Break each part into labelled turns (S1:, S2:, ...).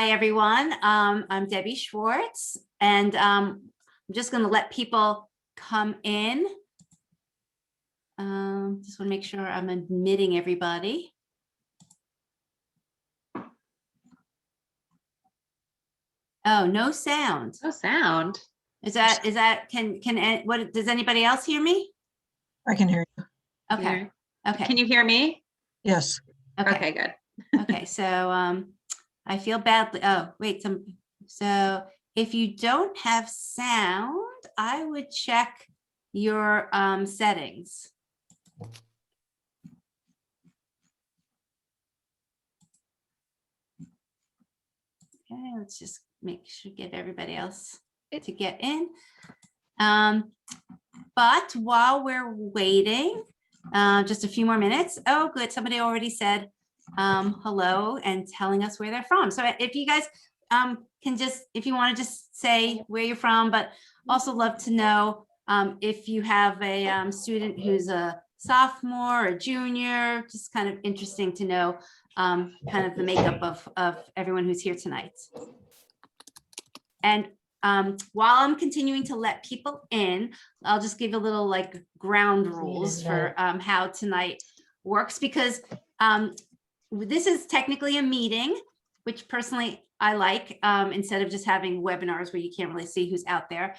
S1: Hi, everyone. I'm Debbie Schwartz, and I'm just going to let people come in. Just want to make sure I'm admitting everybody. Oh, no sound.
S2: No sound.
S1: What, does anybody else hear me?
S3: I can hear you.
S1: Okay. Okay.
S2: Can you hear me?
S3: Yes.
S2: Okay, good.
S1: Okay, so I feel badly. Oh, wait, so if you don't have sound, I would check your settings. Okay, let's just make sure get everybody else to get in. But while we're waiting, just a few more minutes. Oh, good. Somebody already said hello and telling us where they're from. So if you guys can just, if you want to just say where you're from, but also love to know if you have a student who's a sophomore or junior, just kind of interesting to know kind of the makeup of everyone who's here tonight. And while I'm continuing to let people in, I'll just give a little like ground rules for how tonight works, because this is technically a meeting, which personally I like, instead of just having webinars where you can't really see who's out there.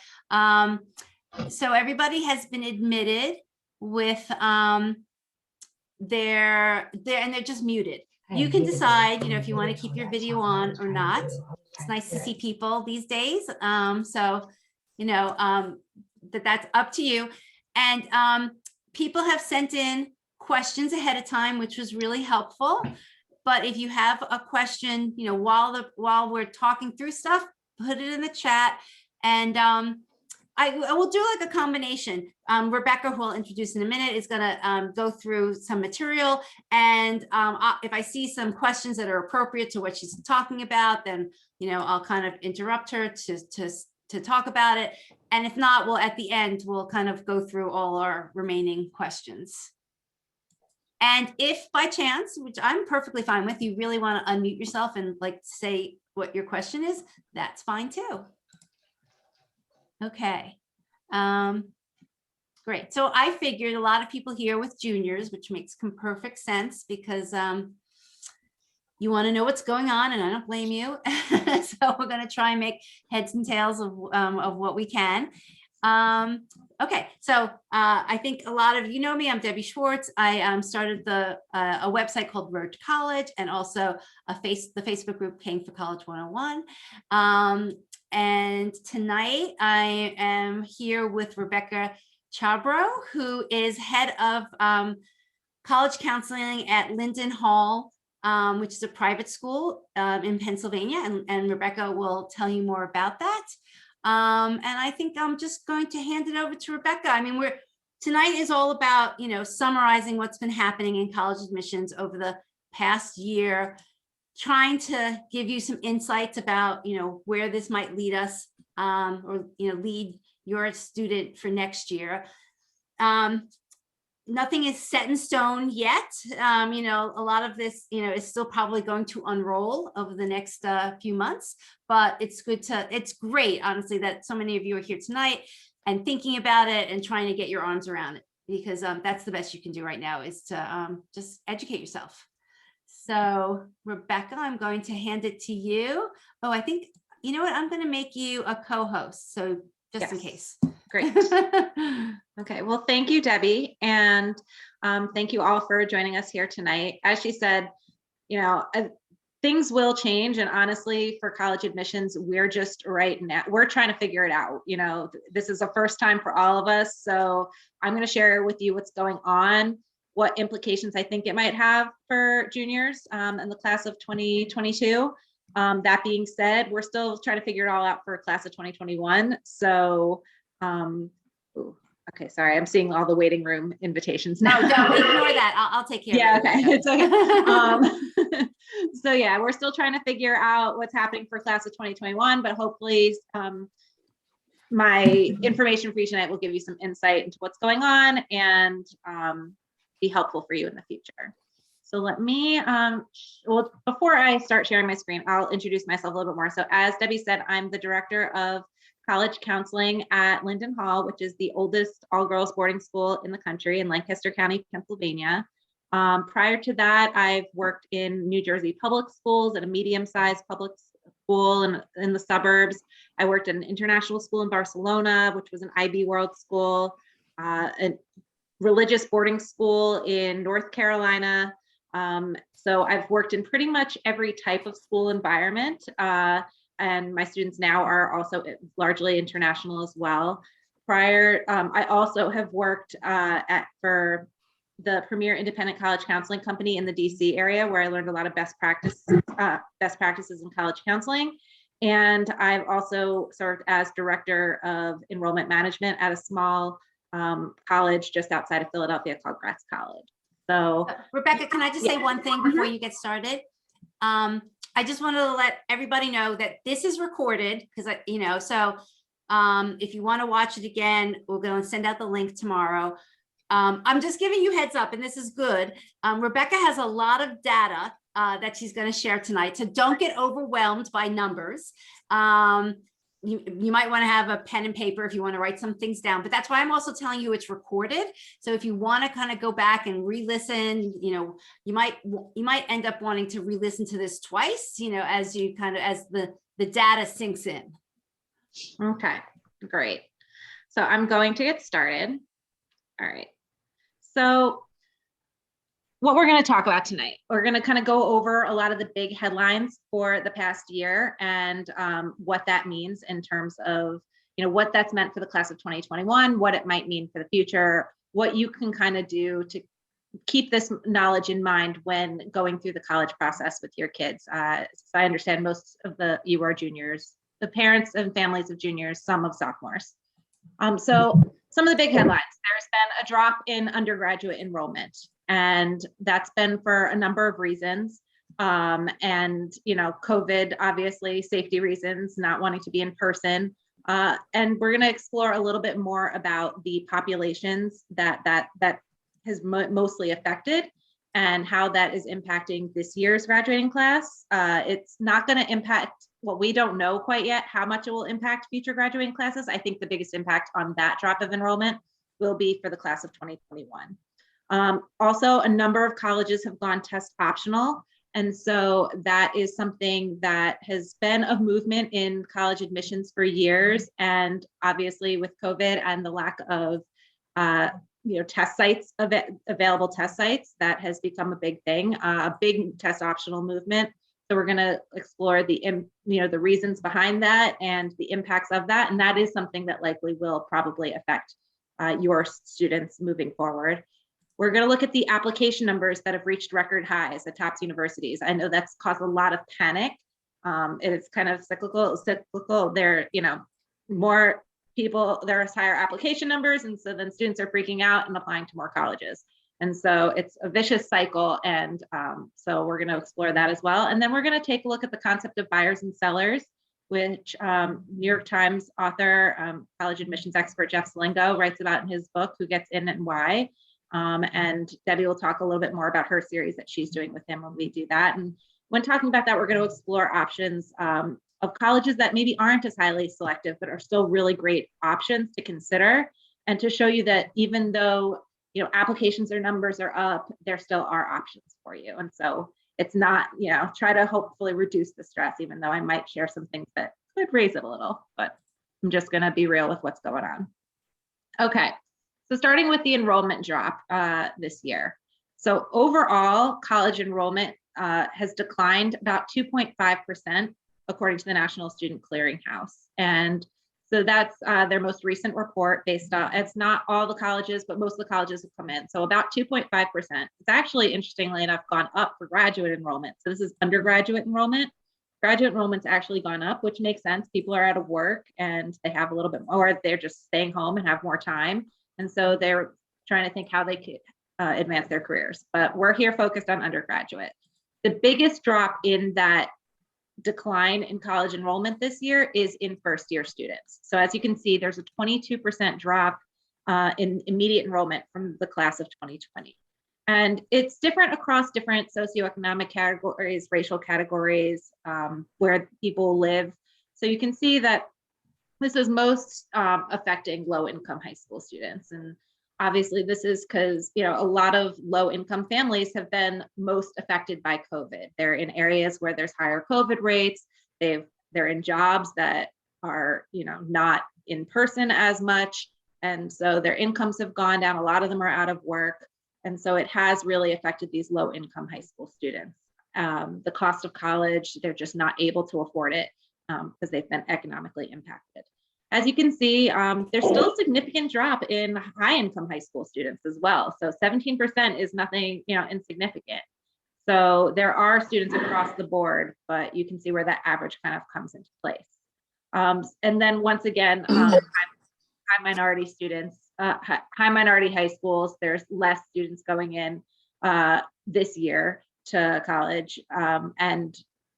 S1: So everybody has been admitted with and they're just muted. You can decide, if you want to keep your video on or not. It's nice to see people these days. So, that's up to you. And people have sent in questions ahead of time, which was really helpful. But if you have a question, while we're talking through stuff, put it in the chat. And I will do like a combination. Rebecca, who I'll introduce in a minute, is going to go through some material. And if I see some questions that are appropriate to what she's talking about, then, I'll kind of interrupt her to talk about it. And if not, at the end, we'll kind of go through all our remaining questions. And if by chance, which I'm perfectly fine with, you really want to unmute yourself and like say what your question is, that's fine too. Okay. Great. So I figured a lot of people here with juniors, which makes perfect sense, because you want to know what's going on, and I don't blame you. So we're going to try and make heads and tails of what we can. Okay, so I think a lot of you know me. I'm Debbie Schwartz. I started a website called Road to College, and also the Facebook group Paying for College 101. And tonight I am here with Rebecca Chabro, who is head of college counseling at Linden Hall, which is a private school in Pennsylvania. And Rebecca will tell you more about that. And I think I'm just going to hand it over to Rebecca. I mean, tonight is all about, summarizing what's been happening in college admissions over the past year, trying to give you some insights about, where this might lead us, or, lead your student for next year. Nothing is set in stone yet. A lot of this, is still probably going to unroll over the next few months, but it's great, honestly, that so many of you are here tonight and thinking about it and trying to get your arms around it, because that's the best you can do right now, is to just educate yourself. So Rebecca, I'm going to hand it to you. Oh, I think, you know what? I'm going to make you a co-host. So just in case.
S2: Great. Okay. Well, thank you, Debbie. And thank you all for joining us here tonight. As she said, things will change. And honestly, for college admissions, we're just right now, we're trying to figure it out. This is the first time for all of us. So I'm going to share with you what's going on, what implications I think it might have for juniors in the class of 2022. That being said, we're still trying to figure it all out for class of 2021. So, okay, sorry, I'm seeing all the waiting room invitations now.
S1: No, don't ignore that. I'll take care of it.
S2: Okay, it's okay. So yeah, we're still trying to figure out what's happening for class of 2021, but hopefully my information for you tonight will give you some insight into what's going on and be helpful for you in the future. So let me, well, before I start sharing my screen, I'll introduce myself a little bit more. So as Debbie said, I'm the director of college counseling at Linden Hall, which is the oldest all-girls boarding school in the country in Lancaster County, Pennsylvania. Prior to that, I've worked in New Jersey public schools at a medium-sized public school in the suburbs. I worked at an international school in Barcelona, which was an IB World school, a religious boarding school in North Carolina. So I've worked in pretty much every type of school environment. And my students now are also largely international as well. I also have worked for the premier independent college counseling company in the DC area, where I learned a lot of best practices in college counseling. And I've also served as director of enrollment management at a small college just outside of Philadelphia called Gratz College. So
S1: Rebecca, can I just say one thing before you get started? I just wanted to let everybody know that this is recorded because if you want to watch it again, we're going to send out the link tomorrow. I'm just giving you heads up, and this is good. Rebecca has a lot of data that she's going to share tonight, so don't get overwhelmed by numbers. You might want to have a pen and paper if you want to write some things down, but that's why I'm also telling you it's recorded. So if you want to kind of go back and re-listen, you might end up wanting to re-listen to this twice, as the data sinks in.
S2: okay, great. So I'm going to get started. All right. So what we're going to talk about tonight, we're going to kind of go over a lot of the big headlines for the past year and what that means in terms of, what that's meant for the class of 2021, what it might mean for the future, what you can kind of do to keep this knowledge in mind when going through the college process with your kids. So I understand most of you are juniors, the parents and families of juniors, some of sophomores. So some of the big headlines, there's been a drop in undergraduate enrollment, and that's been for a number of reasons. And, COVID, obviously, safety reasons, not wanting to be in person. And we're going to explore a little bit more about the populations that has mostly affected and how that is impacting this year's graduating class. It's not going to impact, well, we don't know quite yet how much it will impact future graduating classes. I think the biggest impact on that drop of enrollment will be for the class of 2021. Also, a number of colleges have gone test optional. And so that is something that has been a movement in college admissions for years. And obviously with COVID and the lack of test sites, available test sites, that has become a big thing, a big test optional movement. So we're going to explore the reasons behind that and the impacts of that. And that is something that likely will probably affect your students moving forward. We're going to look at the application numbers that have reached record highs at top universities. I know that's caused a lot of panic. It's kind of cyclical. There, more people, there's higher application numbers. And so then students are freaking out and applying to more colleges. And so it's a vicious cycle. And so we're going to explore that as well. And then we're going to take a look at the concept of buyers and sellers, which New York Times author, college admissions expert Jeff Selingo writes about in his book, Who Gets In and Why. And Debbie will talk a little bit more about her series that she's doing with him when we do that. And when talking about that, we're going to explore options of colleges that maybe aren't as highly selective, but are still really great options to consider, and to show you that even though applications or numbers are up, there still are options for you. And so it's not, try to hopefully reduce the stress, even though I might share some things that could raise it a little, but I'm just going to be real with what's going on. Okay. So starting with the enrollment drop this year. So overall, college enrollment has declined about 2.5%, according to the National Student Clearinghouse. And so that's their most recent report based on, it's not all the colleges, but most of the colleges have come in. So about 2.5%. It's actually, interestingly enough, gone up for graduate enrollment. So this is undergraduate enrollment. Graduate enrollment's actually gone up, which makes sense. People are out of work and they have a little bit more, or they're just staying home and have more time. And so they're trying to think how they could advance their careers. But we're here focused on undergraduate. The biggest drop in that decline in college enrollment this year is in first year students. So as you can see, there's a 22% drop in immediate enrollment from the class of 2020. And it's different across different socioeconomic categories, racial categories, where people live. So you can see that this is most affecting low-income high school students. And obviously this is because, you know, a lot of low-income families have been most affected by COVID. They're in areas where there's higher COVID rates. They're in jobs that are, you know, not in person as much. And so their incomes have gone down. A lot of them are out of work. And so it has really affected these low-income high school students. The cost of college, they're just not able to afford it because they've been economically impacted. As you can see, there's still a significant drop in high-income high school students as well. So 17% is nothing, you know, insignificant. So there are students across the board, but you can see where that average kind of comes into place. And then once again, high minority students, high minority high schools, there's less students going in this year to college, and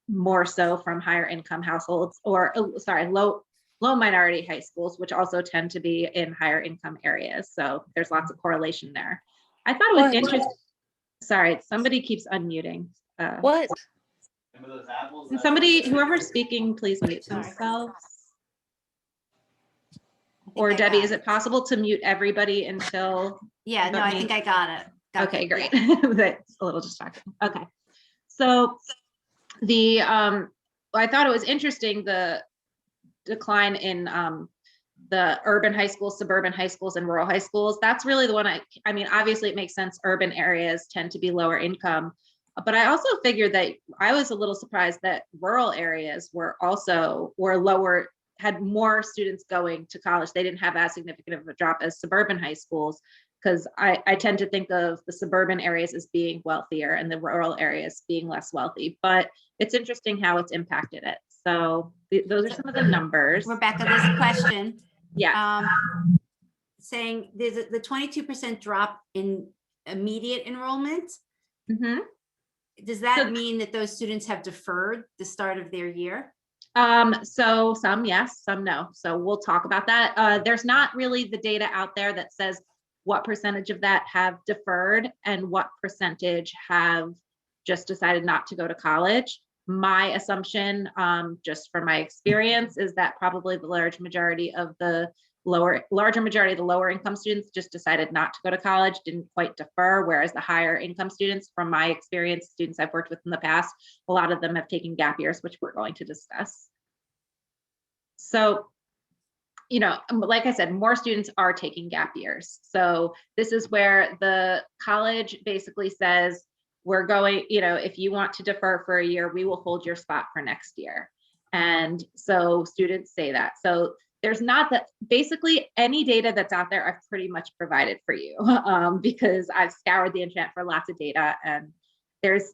S2: more so from higher income households, or sorry, low minority high schools, which also tend to be in higher income areas. So there's lots of correlation there. I thought it was interesting. Sorry, somebody keeps unmuting.
S4: What?
S2: Can somebody, whoever's speaking, please mute themselves. Or Debbie, is it possible to mute everybody until?
S1: Yeah, no, I think I got it.
S2: Okay, great. That's a little distracting. Okay. So the, I thought it was interesting, the decline in the urban high schools, suburban high schools, and rural high schools. That's really the one I mean, obviously it makes sense. Urban areas tend to be lower income, but I also figured that I was a little surprised that rural areas were lower, had more students going to college. They didn't have as significant of a drop as suburban high schools, because I tend to think of the suburban areas as being wealthier and the rural areas being less wealthy, but it's interesting how it's impacted it. So those are some of the numbers.
S1: Rebecca, there's a question.
S2: Yeah.
S1: Saying there's the 22% drop in immediate enrollment.
S2: Mm-hmm.
S1: Does that mean that those students have deferred the start of their year?
S2: So some yes, some no. So we'll talk about that. There's not really the data out there that says what percentage of that have deferred and what percentage have just decided not to go to college. My assumption, just from my experience, is that probably the larger majority of the lower income students just decided not to go to college, didn't quite defer, whereas the higher income students, from my experience, students I've worked with in the past, a lot of them have taken gap years, which we're going to discuss. So, you know, like I said, more students are taking gap years. So this is where the college basically says, we're going, you know, if you want to defer for a year, we will hold your spot for next year. And so students say that. So there's not that, basically any data that's out there, I've pretty much provided for you, because I've scoured the internet for lots of data, and there's,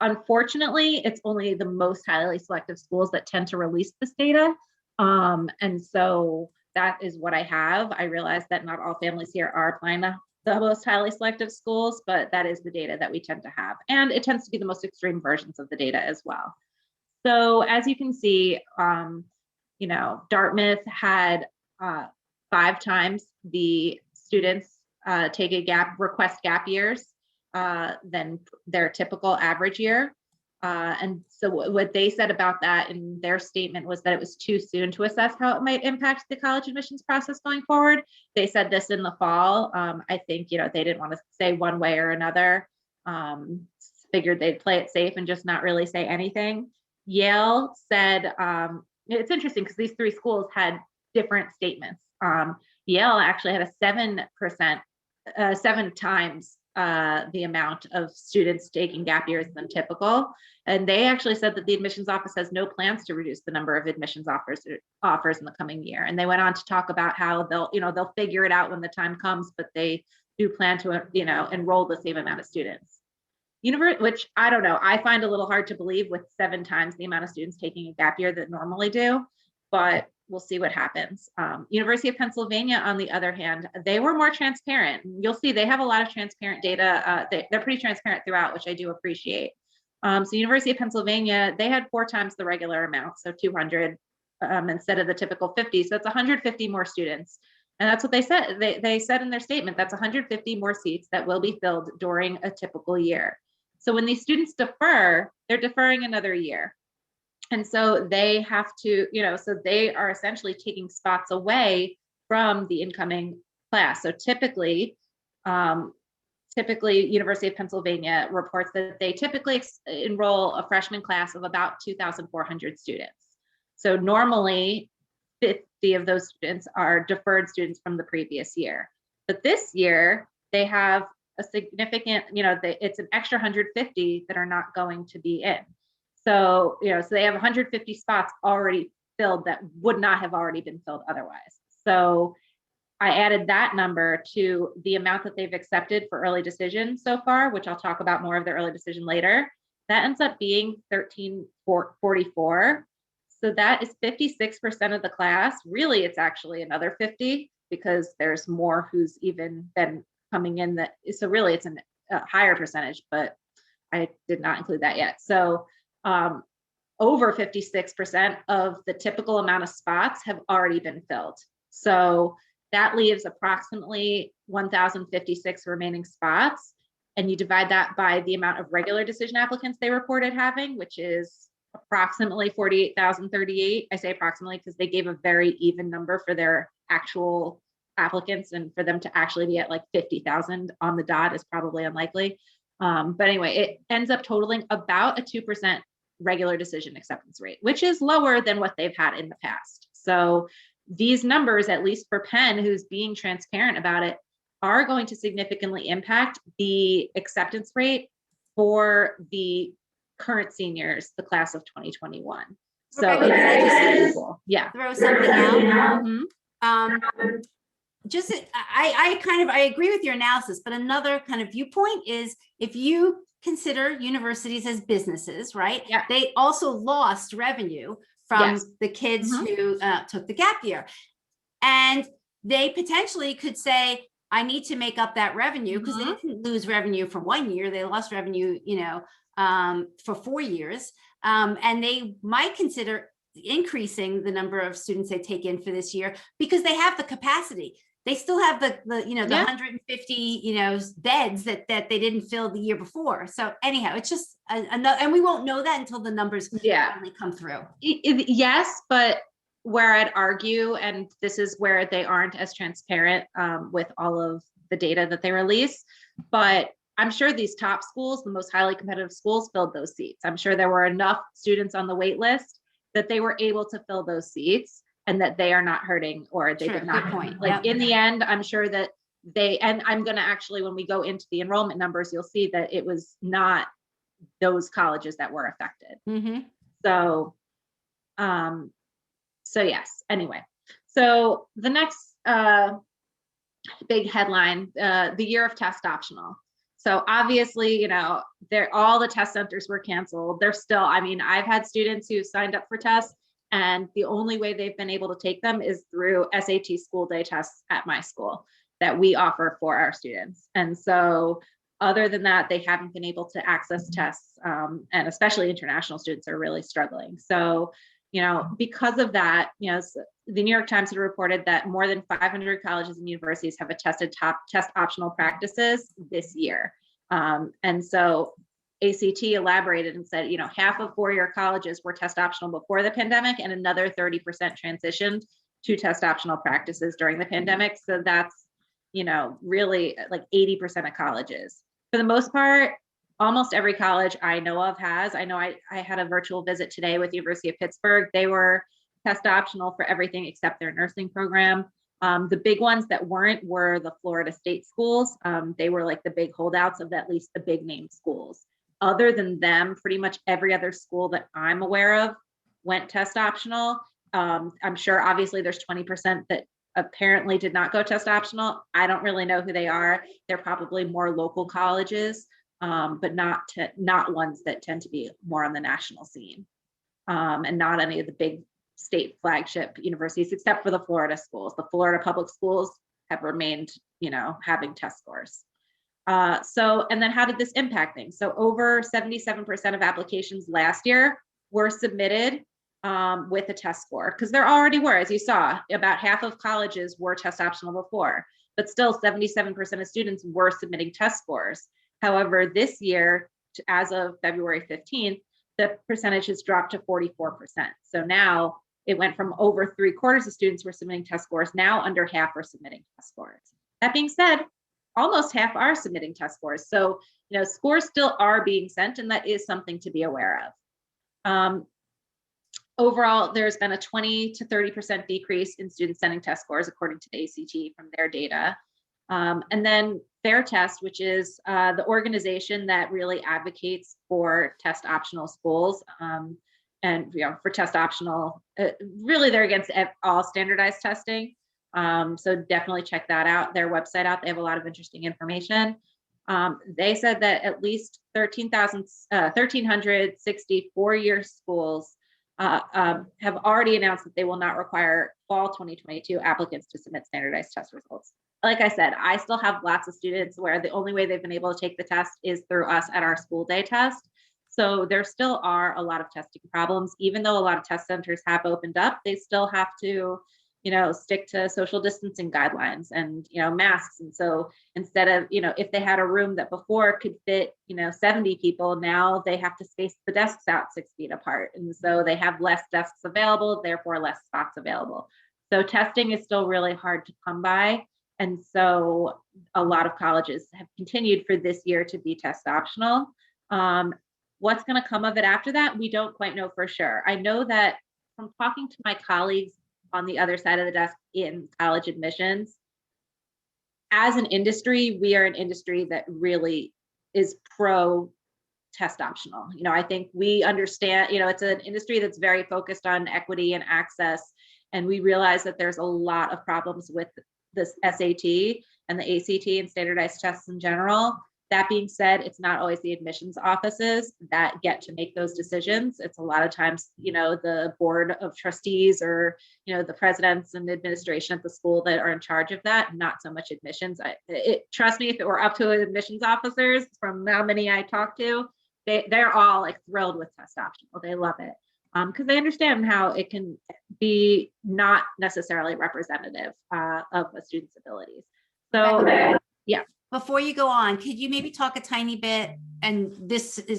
S2: unfortunately, it's only the most highly selective schools that tend to release this data. And so that is what I have. I realize that not all families here are applying the most highly selective schools, but that is the data that we tend to have. And it tends to be the most extreme versions of the data as well. So as you can see, you know, Dartmouth had 5 times the students take a request gap years than their typical average year. And so what they said about that in their statement was that it was too soon to assess how it might impact the college admissions process going forward. They said this in the fall. I think, you know, they didn't want to say one way or another. Figured they'd play it safe and just not really say anything. Yale said, it's interesting because these 3 schools had different statements. Yale actually had a 7 times the amount of students taking gap years than typical. And they actually said that the admissions office has no plans to reduce the number of admissions offers in the coming year. And they went on to talk about how they'll figure it out when the time comes, but they do plan to, you know, enroll the same amount of students. Which I don't know, I find a little hard to believe with 7 times the amount of students taking a gap year that normally do, but we'll see what happens. University of Pennsylvania, on the other hand, they were more transparent. You'll see they have a lot of transparent data. They're pretty transparent throughout, which I do appreciate. So University of Pennsylvania, they had 4 times the regular amount, so 200 instead of the typical 50. So it's 150 more students And that's what they said. They said in their statement, that's 150 more seats that will be filled during a typical year. So when these students defer, they're deferring another year. And so they have to, so they are essentially taking spots away from the incoming class. So typically, University of Pennsylvania reports that they typically enroll a freshman class of about 2,400 students. So normally 50 of those students are deferred students from the previous year. But this year they have a significant, it's an extra 150 that are not going to be in. So, so they have 150 spots already filled that would not have already been filled otherwise. So I added that number to the amount that they've accepted for early decision so far, which I'll talk about more of the early decision later. That ends up being 1,344. So that is 56% of the class. Really, it's actually another 50 because there's more who's even been coming in that. So really it's a higher percentage, but I did not include that yet. So over 56% of the typical amount of spots have already been filled. So that leaves approximately 1,056 remaining spots. And you divide that by the amount of regular decision applicants they reported having, which is approximately 48,038. I say approximately because they gave a very even number for their actual applicants, and for them to actually be at like 50,000 on the dot is probably unlikely. But anyway, it ends up totaling about a 2% regular decision acceptance rate, which is lower than what they've had in the past. So these numbers, at least for Penn, who's being transparent about it, are going to significantly impact the acceptance rate for the current seniors, the class of 2021. So
S1: Rebecca, can I just throw something out?
S2: Mm-hmm.
S1: I agree with your analysis, but another kind of viewpoint is if you consider universities as businesses, right?
S2: Yeah.
S1: They also lost revenue from the kids who took the gap year. And they potentially could say, I need to make up that revenue, because they didn't lose revenue for 1 year. They lost revenue, for 4 years. And they might consider increasing the number of students they take in for this year because they have the capacity. They still have the 150, beds that they didn't fill the year before. So anyhow, it's just another, and we won't know that until the numbers finally come through.
S2: Yes, but where I'd argue, and this is where they aren't as transparent with all of the data that they release, but I'm sure these top schools, the most highly competitive schools, filled those seats. I'm sure there were enough students on the wait list that they were able to fill those seats, and that they are not hurting, or they did not.
S1: Good point.
S2: Like in the end, I'm sure that and I'm going to actually, when we go into the enrollment numbers, you'll see that it was not those colleges that were affected. So, yes, anyway. So the next big headline, the year of test optional. So obviously, all the test centers were canceled. They're still, I've had students who signed up for tests, and the only way they've been able to take them is through SAT school day tests at my school that we offer for our students. And so other than that, they haven't been able to access tests, and especially international students are really struggling. So, because of that, the New York Times had reported that more than 500 colleges and universities have attested top test optional practices this year. And so ACT elaborated and said, half of four-year colleges were test optional before the pandemic, and another 30% transitioned to test optional practices during the pandemic. So that's, really like 80% of colleges. For the most part, almost every college I know of has. I know I had a virtual visit today with University of Pittsburgh. They were test optional for everything except their nursing program. The big ones that weren't were the Florida State schools. They were like the big holdouts of at least the big name schools. Other than them, pretty much every other school that I'm aware of went test optional. I'm sure obviously there's 20% that apparently did not go test optional. I don't really know who they are. They're probably more local colleges, but not ones that tend to be more on the national scene, and not any of the big state flagship universities, except for the Florida schools. The Florida public schools have remained, having test scores. And then how did this impact things? So over 77% of applications last year were submitted with a test score, because there already were, as you saw, about half of colleges were test optional before, but still 77% of students were submitting test scores. However, this year, as of February 15th, the percentage has dropped to 44%. So now it went from over 3/4 of students were submitting test scores. Now under half are submitting test scores. That being said, almost half are submitting test scores. So, scores still are being sent, and that is something to be aware of. Overall, there's been a 20 to 30% decrease in students sending test scores, according to the ACT from their data. And then Fair Test, which is the organization that really advocates for test optional schools, and for test optional, really they're against all standardized testing. So definitely check that out, their website out. They have a lot of interesting information. They said that at least 1,360 four-year schools have already announced that they will not require fall 2022 applicants to submit standardized test results. Like I said, I still have lots of students where the only way they've been able to take the test is through us at our school day test. So there still are a lot of testing problems. Even though a lot of test centers have opened up, they still have to, stick to social distancing guidelines and, masks. And so instead of, if they had a room that before could fit, 70 people, now they have to space the desks out 6 feet apart. And so they have less desks available, therefore less spots available. So testing is still really hard to come by. And so a lot of colleges have continued for this year to be test optional. What's going to come of it after that, we don't quite know for sure. I know that from talking to my colleagues on the other side of the desk in college admissions, as an industry, we are an industry that really is pro test optional. I think we understand, it's an industry that's very focused on equity and access. And we realize that there's a lot of problems with this SAT and the ACT and standardized tests in general. That being said, it's not always the admissions offices that get to make those decisions. It's a lot of times, the board of trustees or, the presidents and administration at the school that are in charge of that, not so much admissions. Trust me, if it were up to admissions officers, from how many I talked to, they're all like thrilled with test optional. They love it because they understand how it can be not necessarily representative of a student's abilities. So, yeah.
S1: Before you go on, could you maybe talk a tiny bit, and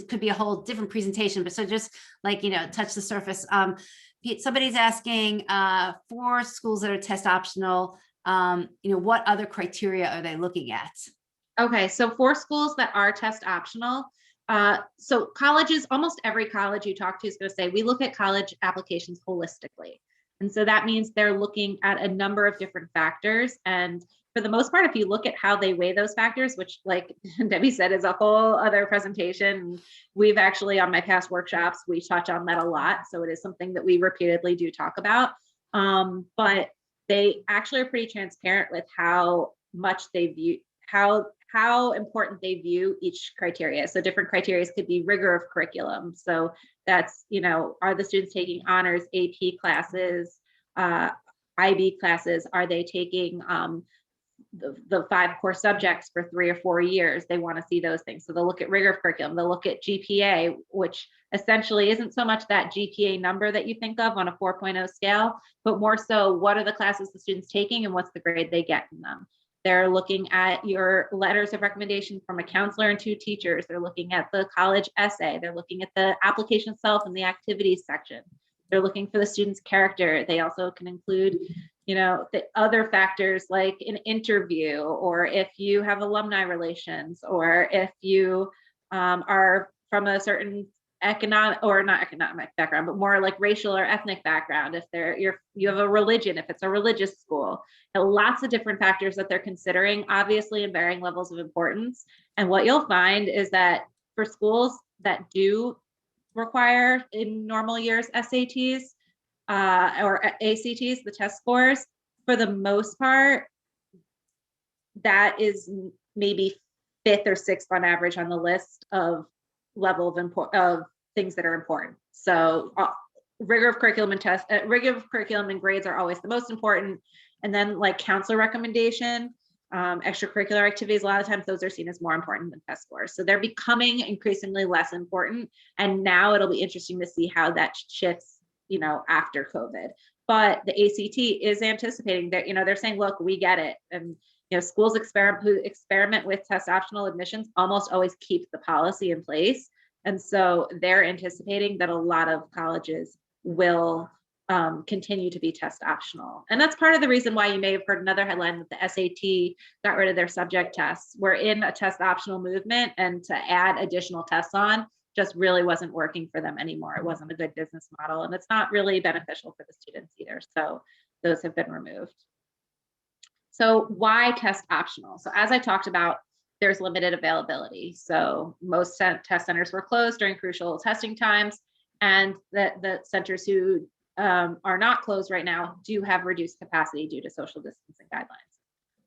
S1: could be a whole different presentation, but so just like, touch the surface. Somebody's asking for schools that are test optional, what other criteria are they looking at?
S2: Okay, so for schools that are test optional, so colleges, almost every college you talk to is going to say, we look at college applications holistically. And so that means they're looking at a number of different factors. And for the most part, if you look at how they weigh those factors, which like Debbie said, is a whole other presentation. We've actually, on my past workshops, we touch on that a lot. So it is something that we repeatedly do talk about. But they actually are pretty transparent with how much they view, how important they view each criteria. So different criteria could be rigor of curriculum. So that's, are the students taking honors, AP classes, IB classes? Are they taking the 5 core subjects for 3 or 4 years? They want to see those things. So they'll look at rigor of curriculum. They'll look at GPA, which essentially isn't so much that GPA number that you think of on a 4.0 scale, but more so what are the classes the students taking and what's the grade they get in them. They're looking at your letters of recommendation from a counselor and 2 teachers. They're looking at the college essay. They're looking at the application itself and the activities section. They're looking for the student's character. They also can include, the other factors like an interview, or if you have alumni relations, or if you are from a certain economic, or not economic background, but more like racial or ethnic background. If you have a religion, if it's a religious school, lots of different factors that they're considering, obviously in varying levels of importance. And what you'll find is that for schools that do require in normal years SATs or ACTs, the test scores, for the most part, that is maybe 5th or 6th on average on the list of level of things that are important. So rigor of curriculum and grades are always the most important. And then like counselor recommendation, extracurricular activities, a lot of times those are seen as more important than test scores. So they're becoming increasingly less important. And now it'll be interesting to see how that shifts after COVID. But the ACT is anticipating that, they're saying, look, we get it. And, schools who experiment with test optional admissions almost always keep the policy in place. And so they're anticipating that a lot of colleges will continue to be test optional. And that's part of the reason why you may have heard another headline that the SAT got rid of their subject tests. We're in a test optional movement, and to add additional tests on just really wasn't working for them anymore. It wasn't a good business model, and it's not really beneficial for the students either. So those have been removed. So why test optional? So as I talked about, there's limited availability. So most test centers were closed during crucial testing times, and the centers who are not closed right now do have reduced capacity due to social distancing guidelines.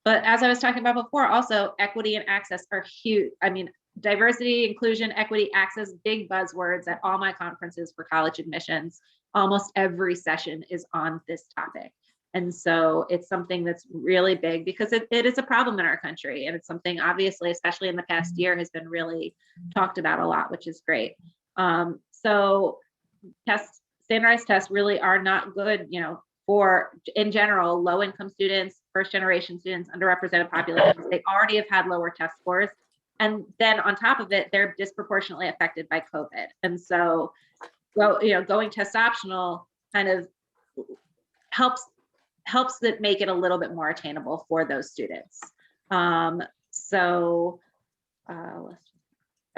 S2: But as I was talking about before, also equity and access are huge. I mean, diversity, inclusion, equity, access, big buzzwords at all my conferences for college admissions. Almost every session is on this topic. And so it's something that's really big because it is a problem in our country. And it's something, obviously, especially in the past year, has been really talked about a lot, which is great. So standardized tests really are not good, for, in general, low income students, first generation students, underrepresented populations. They already have had lower test scores. And then on top of it, they're disproportionately affected by COVID. And so, going test optional kind of helps that make it a little bit more attainable for those students.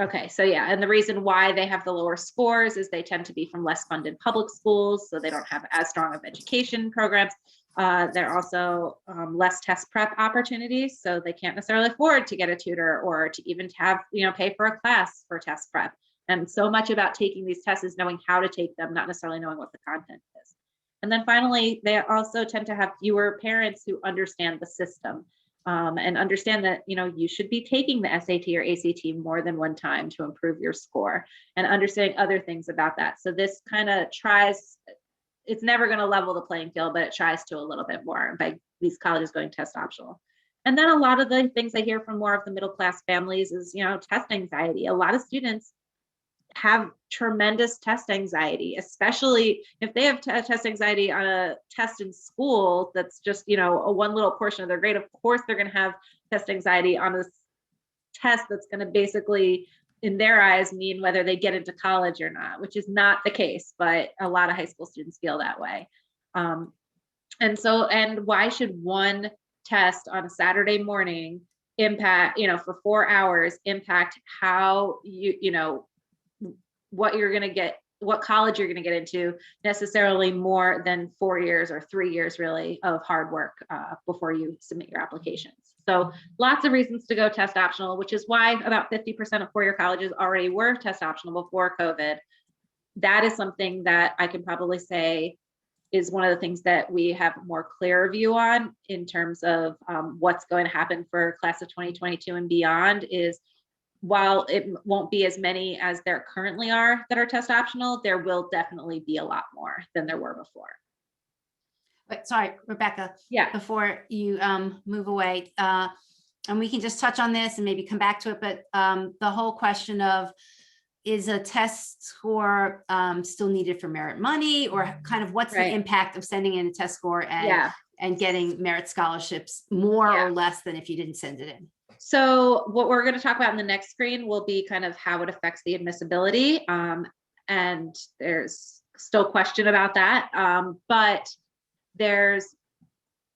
S2: Okay, so yeah, and the reason why they have the lower scores is they tend to be from less funded public schools, so they don't have as strong of education programs. They're also less test prep opportunities, so they can't necessarily afford to get a tutor or to even have, pay for a class for test prep. And so much about taking these tests is knowing how to take them, not necessarily knowing what the content is. And then finally, they also tend to have fewer parents who understand the system and understand that, you should be taking the SAT or ACT more than one time to improve your score, and understanding other things about that. So this kind of tries, it's never going to level the playing field, but it tries to a little bit more by these colleges going test optional. And then a lot of the things I hear from more of the middle class families is, test anxiety. A lot of students have tremendous test anxiety, especially if they have test anxiety on a test in school that's just, a one little portion of their grade. Of course, they're going to have test anxiety on this test that's going to basically, in their eyes, mean whether they get into college or not, which is not the case, but a lot of high school students feel that way. And why should one test on a Saturday morning impact, for 4 hours, impact how what you're going to get, what college you're going to get into, necessarily more than 4 years or 3 years really of hard work before you submit your applications. So lots of reasons to go test optional, which is why about 50% of four-year colleges already were test optional before COVID. That is something that I can probably say is one of the things that we have a more clear view on in terms of what's going to happen for class of 2022 and beyond. Is while it won't be as many as there currently are that are test optional, there will definitely be a lot more than there were before.
S1: But sorry, Rebecca.
S2: Yeah.
S1: Before you move away, and we can just touch on this and maybe come back to it, but the whole question of, is a test score still needed for merit money, or kind of what's the impact of sending in a test score and getting merit scholarships more or less than if you didn't send it in?
S2: So what we're going to talk about in the next screen will be kind of how it affects the admissibility. And there's still question about that. But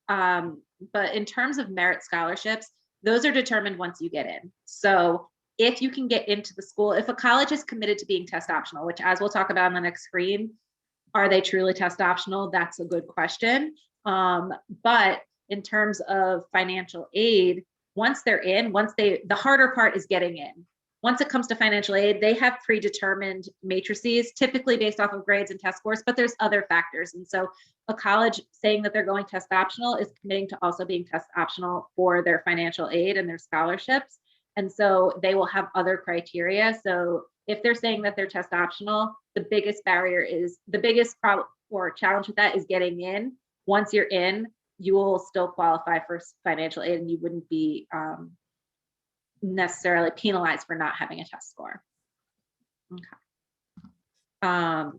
S2: in terms of merit scholarships, those are determined once you get in. So if you can get into the school, if a college is committed to being test optional, which, as we'll talk about on the next screen, are they truly test optional? That's a good question. But in terms of financial aid, once they're in, the harder part is getting in. Once it comes to financial aid, they have predetermined matrices, typically based off of grades and test scores, but there's other factors. And so a college saying that they're going test optional is committing to also being test optional for their financial aid and their scholarships. And so they will have other criteria. So if they're saying that they're test optional, the biggest problem or challenge with that is getting in. Once you're in, you will still qualify for financial aid, and you wouldn't be necessarily penalized for not having a test score. Okay.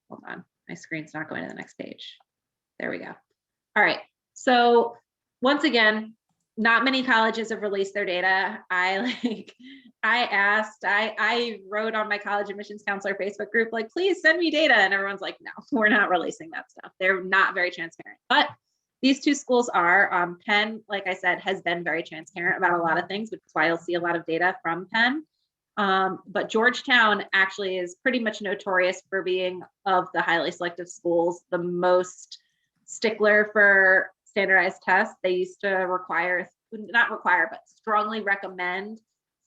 S2: hold on, my screen's not going to the next page. There we go. All right, so once again, not many colleges have released their data. I wrote on my college admissions counselor Facebook group, like, please send me data. And everyone's like, no, we're not releasing that stuff. They're not very transparent. But these two schools are. Penn, like I said, has been very transparent about a lot of things, which is why you'll see a lot of data from Penn. But Georgetown actually is pretty much notorious for being, of the highly selective schools, the most stickler for standardized tests. They used to not require, but strongly recommend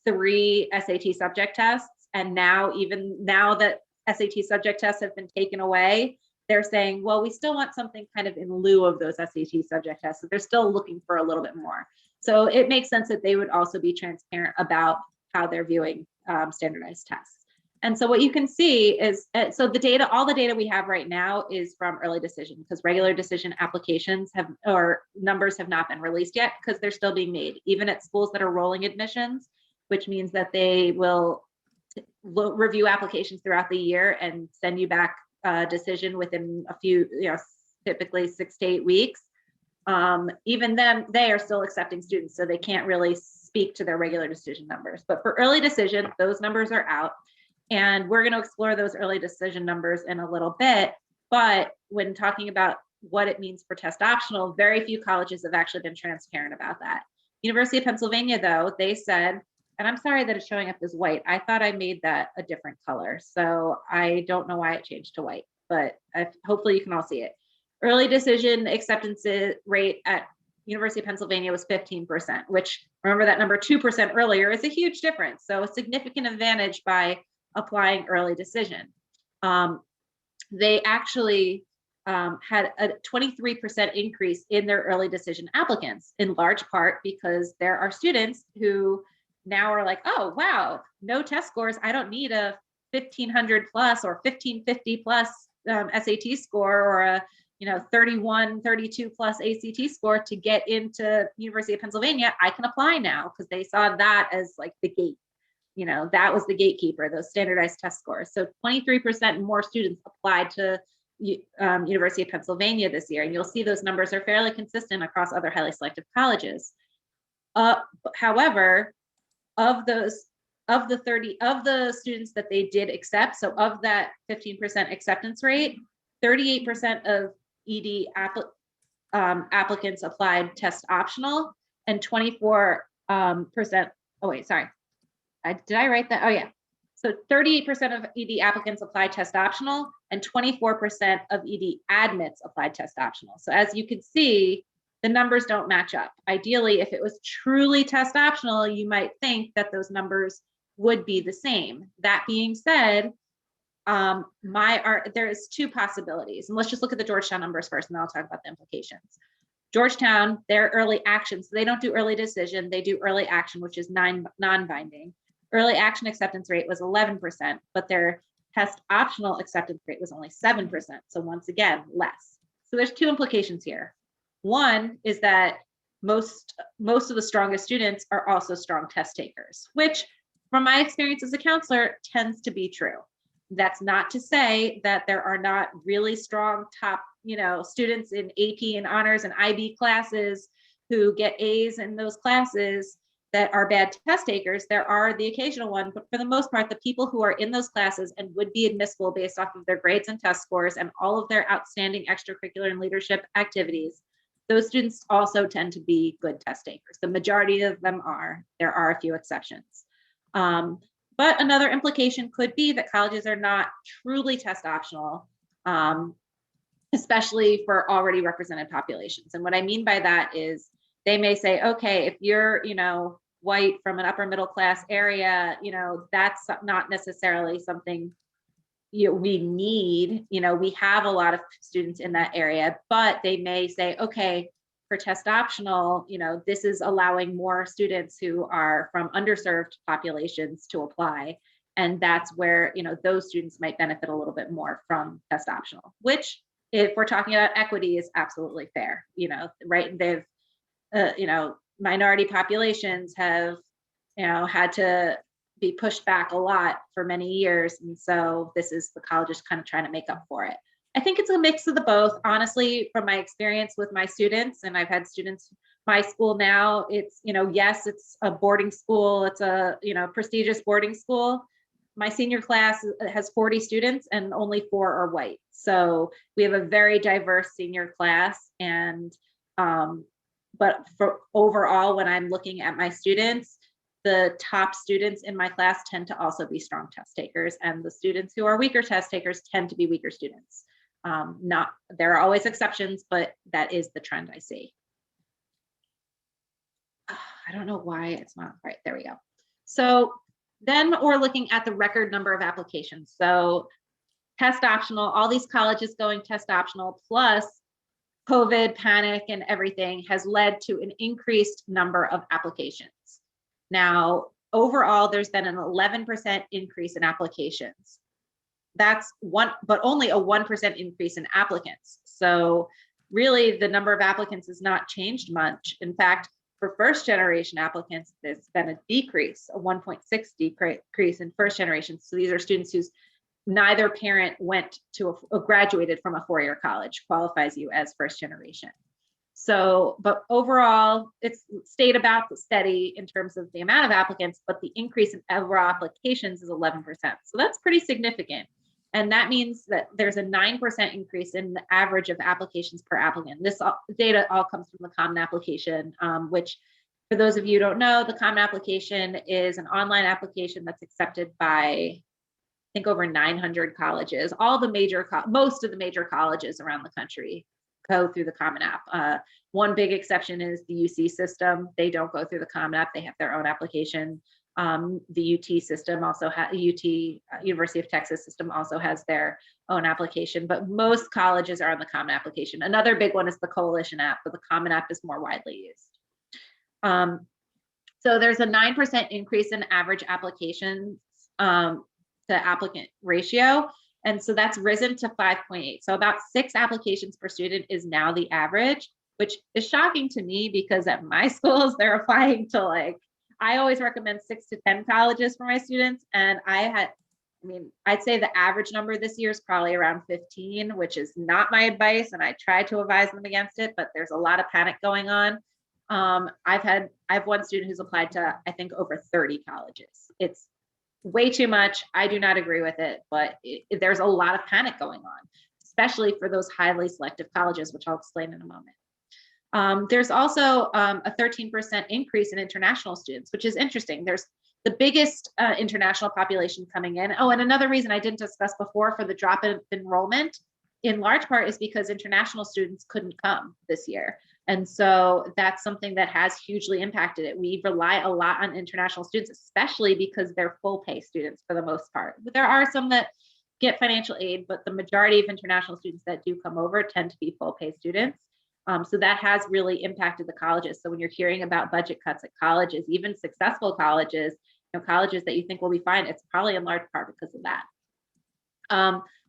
S2: 3 SAT subject tests. And now, even now that SAT subject tests have been taken away, they're saying, well, we still want something kind of in lieu of those SAT subject tests. So they're still looking for a little bit more. So it makes sense that they would also be transparent about how they're viewing standardized tests. And so what you can see is, so the data, all the data we have right now is from early decision, because regular decision applications or numbers have not been released yet, because they're still being made, even at schools that are rolling admissions, which means that they will review applications throughout the year and send you back a decision within a few, typically 6 to 8 weeks. Even then, they are still accepting students, so they can't really speak to their regular decision numbers. But for early decision, those numbers are out. And we're going to explore those early decision numbers in a little bit. But when talking about what it means for test optional, very few colleges have actually been transparent about that. University of Pennsylvania, though, they said, and I'm sorry that it's showing up as white. I thought I made that a different color. So I don't know why it changed to white, but hopefully you can all see it. Early decision acceptance rate at University of Pennsylvania was 15%, which, remember, that number 2% earlier is a huge difference. So a significant advantage by applying early decision. They actually had a 23% increase in their early decision applicants, in large part because there are students who now are like, oh, wow, no test scores. I don't need a 1500 plus or 1550 plus SAT score, or a 31, 32 plus ACT score to get into University of Pennsylvania. I can apply now, because they saw that as like the gate. That was the gatekeeper, those standardized test scores. So 23% more students applied to University of Pennsylvania this year. And you'll see those numbers are fairly consistent across other highly selective colleges. However, of the students that they did accept, so of that 15% acceptance rate, 38% of ED applicants applied test optional, and 24%, oh wait, sorry. Did I write that? Oh yeah. So 38% of ED applicants applied test optional, and 24% of ED admits applied test optional. So as you can see, the numbers don't match up. Ideally, if it was truly test optional, you might think that those numbers would be the same. That being said, there's 2 possibilities. And let's just look at the Georgetown numbers first, and then I'll talk about the implications. Georgetown, their early action, so they don't do early decision, they do early action, which is non-binding. Early action acceptance rate was 11%, but their test optional acceptance rate was only 7%. So once again, less. So there's 2 implications here. One is that most of the strongest students are also strong test takers, which from my experience as a counselor tends to be true. That's not to say that there are not really strong top, students in AP and honors and IB classes who get A's in those classes that are bad test takers. There are the occasional one, but for the most part, the people who are in those classes and would be admissible based off of their grades and test scores and all of their outstanding extracurricular and leadership activities, those students also tend to be good test takers. The majority of them are. There are a few exceptions. But another implication could be that colleges are not truly test optional, especially for already represented populations. And what I mean by that is they may say, okay, if you're, white from an upper middle class area, that's not necessarily something we need. We have a lot of students in that area, but they may say, okay, for test optional, this is allowing more students who are from underserved populations to apply. And that's where, those students might benefit a little bit more from test optional, which, if we're talking about equity, is absolutely fair, right? They've, minority populations have, had to be pushed back a lot for many years. And so this is the colleges kind of trying to make up for it. I think it's a mix of the both, honestly, from my experience with my students, and I've had students, my school now, it's, yes, it's a boarding school. It's a, prestigious boarding school. My senior class has 40 students and only 4 are white. So we have a very diverse senior class. And, but for overall, when I'm looking at my students, the top students in my class tend to also be strong test takers, and the students who are weaker test takers tend to be weaker students. There are always exceptions, but that is the trend I see. I don't know why it's not right. There we go. So then we're looking at the record number of applications. So test optional, all these colleges going test optional, plus COVID panic and everything has led to an increased number of applications. Now, overall, there's been an 11% increase in applications. That's one, but only a 1% increase in applicants. So really the number of applicants has not changed much. In fact, for first generation applicants, there's been a decrease, a 1.6 decrease in first generation. So these are students whose neither parent went to graduated from a 4-year college, qualifies you as first generation. So, but overall, it's stayed about steady in terms of the amount of applicants, but the increase in overall applications is 11%. So that's pretty significant. And that means that there's a 9% increase in the average of applications per applicant. This data all comes from the Common Application, which for those of you who don't know, the Common Application is an online application that's accepted by, I think, over 900 colleges. All the major, most of the major colleges around the country go through the Common App. One big exception is the UC system. They don't go through the Common App. They have their own application. The UT system also has, University of Texas system also has their own application, but most colleges are on the Common Application. Another big one is the Coalition app, but the Common App is more widely used. So there's a 9% increase in average applications to applicant ratio. And so that's risen to 5.8. So about 6 applications per student is now the average, which is shocking to me because at my schools, they're applying to I always recommend 6 to 10 colleges for my students. And I'd say the average number this year is probably around 15, which is not my advice. And I try to advise them against it, but there's a lot of panic going on. I have one student who's applied to, I think, over 30 colleges. It's way too much. I do not agree with it, but there's a lot of panic going on, especially for those highly selective colleges, which I'll explain in a moment. There's also a 13% increase in international students, which is interesting. There's the biggest international population coming in. Oh, and another reason I didn't discuss before for the drop in enrollment, in large part, is because international students couldn't come this year. And so that's something that has hugely impacted it. We rely a lot on international students, especially because they're full pay students for the most part. But there are some that get financial aid, but the majority of international students that do come over tend to be full pay students. So that has really impacted the colleges. So when you're hearing about budget cuts at colleges, even successful colleges, colleges that you think will be fine, it's probably in large part because of that.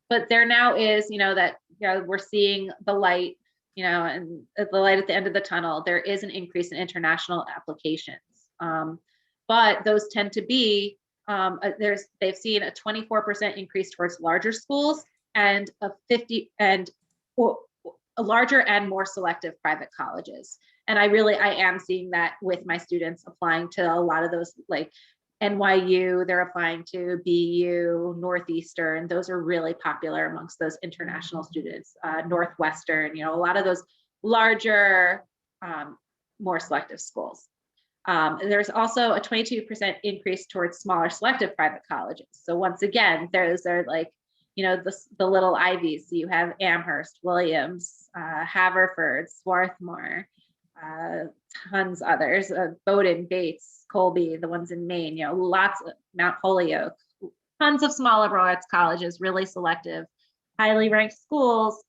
S2: But there now is, that we're seeing the light, and the light at the end of the tunnel. There is an increase in international applications, but those tend to be they've seen a 24% increase towards larger schools and a 50 and a larger and more selective private colleges. And I am seeing that with my students applying to a lot of those, like NYU, they're applying to BU, Northeastern. Those are really popular amongst those international students, Northwestern, a lot of those larger, more selective schools. There's also a 22% increase towards smaller selective private colleges. So once again, those are the little Ivies. So you have Amherst, Williams, Haverford, Swarthmore, tons others, Bowdoin, Bates, Colby, the ones in Maine, lots of Mount Holyoke, tons of small liberal arts colleges, really selective, highly ranked schools.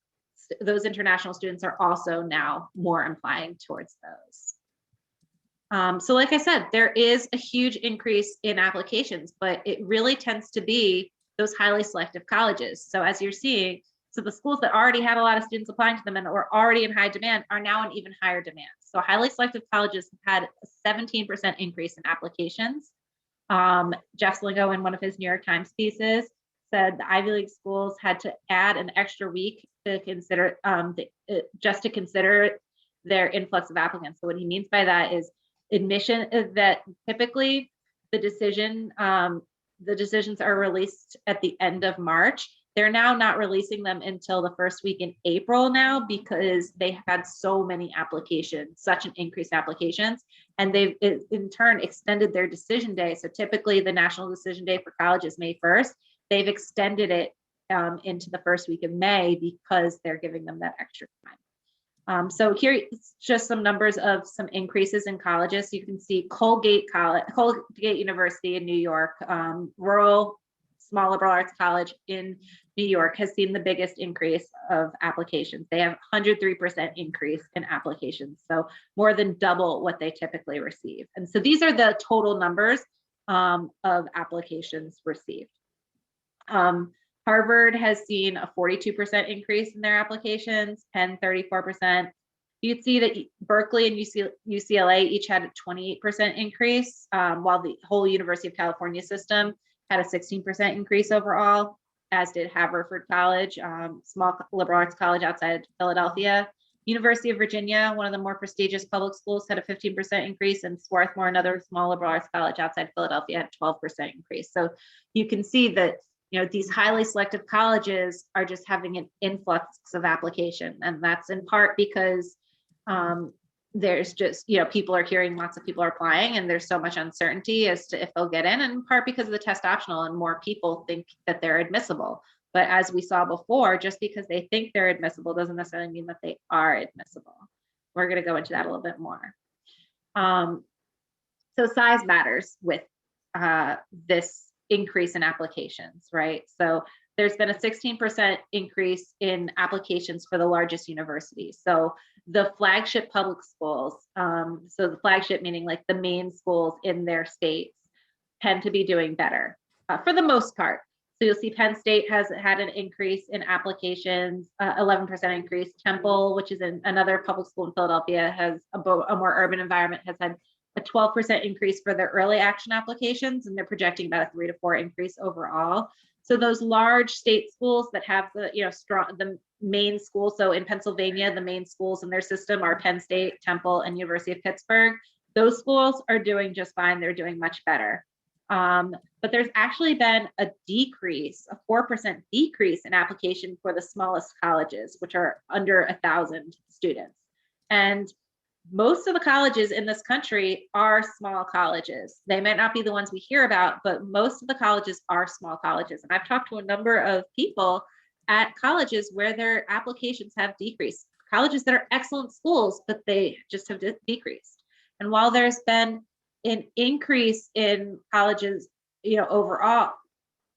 S2: Those international students are also now more applying towards those. So like I said, there is a huge increase in applications, but it really tends to be those highly selective colleges. So as you're seeing, so the schools that already had a lot of students applying to them and were already in high demand are now in even higher demand. So highly selective colleges have had a 17% increase in applications. Jeff Slingo, in one of his New York Times pieces, said the Ivy League schools had to add an extra week to consider, just to consider their influx of applicants. So what he means by that is admission, that typically the decisions are released at the end of March. They're now not releasing them until the first week in April now, because they had so many applications, such an increased applications, and they've in turn extended their decision day. So typically the national decision day for college is May 1st. They've extended it into the first week of May because they're giving them that extra time. So here it's just some numbers of some increases in colleges. You can see Colgate University in New York, rural small liberal arts college in New York has seen the biggest increase of applications. They have 103% increase in applications, so more than double what they typically receive. And so these are the total numbers of applications received. Harvard has seen a 42% increase in their applications, Penn 34%. You'd see that Berkeley and UCLA each had a 28% increase, while the whole University of California system had a 16% increase overall, as did Haverford College, small liberal arts college outside Philadelphia. University of Virginia, one of the more prestigious public schools, had a 15% increase, and Swarthmore, another small liberal arts college outside Philadelphia, had a 12% increase. So you can see that, you know, these highly selective colleges are just having an influx of application, and that's in part because there's just, you know, people are hearing lots of people are applying, and there's so much uncertainty as to if they'll get in, and in part because of the test optional and more people think that they're admissible. But as we saw before, just because they think they're admissible doesn't necessarily mean that they are admissible. We're going to go into that a little bit more. So size matters with this increase in applications, right? So there's been a 16% increase in applications for the largest universities. So the flagship public schools, so the flagship meaning like the main schools in their states, tend to be doing better for the most part. So you'll see Penn State has had an increase in applications, 11% increase. Temple, which is another public school in Philadelphia, has a more urban environment, has had a 12% increase for their early action applications, and they're projecting about a 3 to 4 increase overall. So those large state schools that have the, you know, the main schools. So in Pennsylvania, the main schools in their system are Penn State, Temple, and University of Pittsburgh. Those schools are doing just fine. They're doing much better. But there's actually been a decrease, a 4% decrease in application for the smallest colleges, which are under 1,000 students. And most of the colleges in this country are small colleges. They might not be the ones we hear about, but most of the colleges are small colleges. And I've talked to a number of people at colleges where their applications have decreased. Colleges that are excellent schools, but they just have decreased. And while there's been an increase in colleges, you know, overall,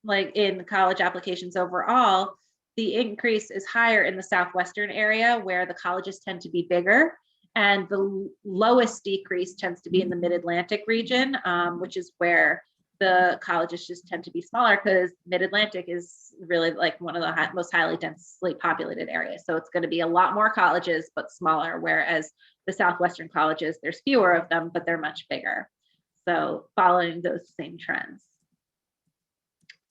S2: like in college applications overall, the increase is higher in the Southwestern area where the colleges tend to be bigger. And the lowest decrease tends to be in the Mid-Atlantic region, which is where the colleges just tend to be smaller, because Mid-Atlantic is really like one of the most highly densely populated areas. So it's going to be a lot more colleges, but smaller, whereas the Southwestern colleges, there's fewer of them, but they're much bigger. So following those same trends.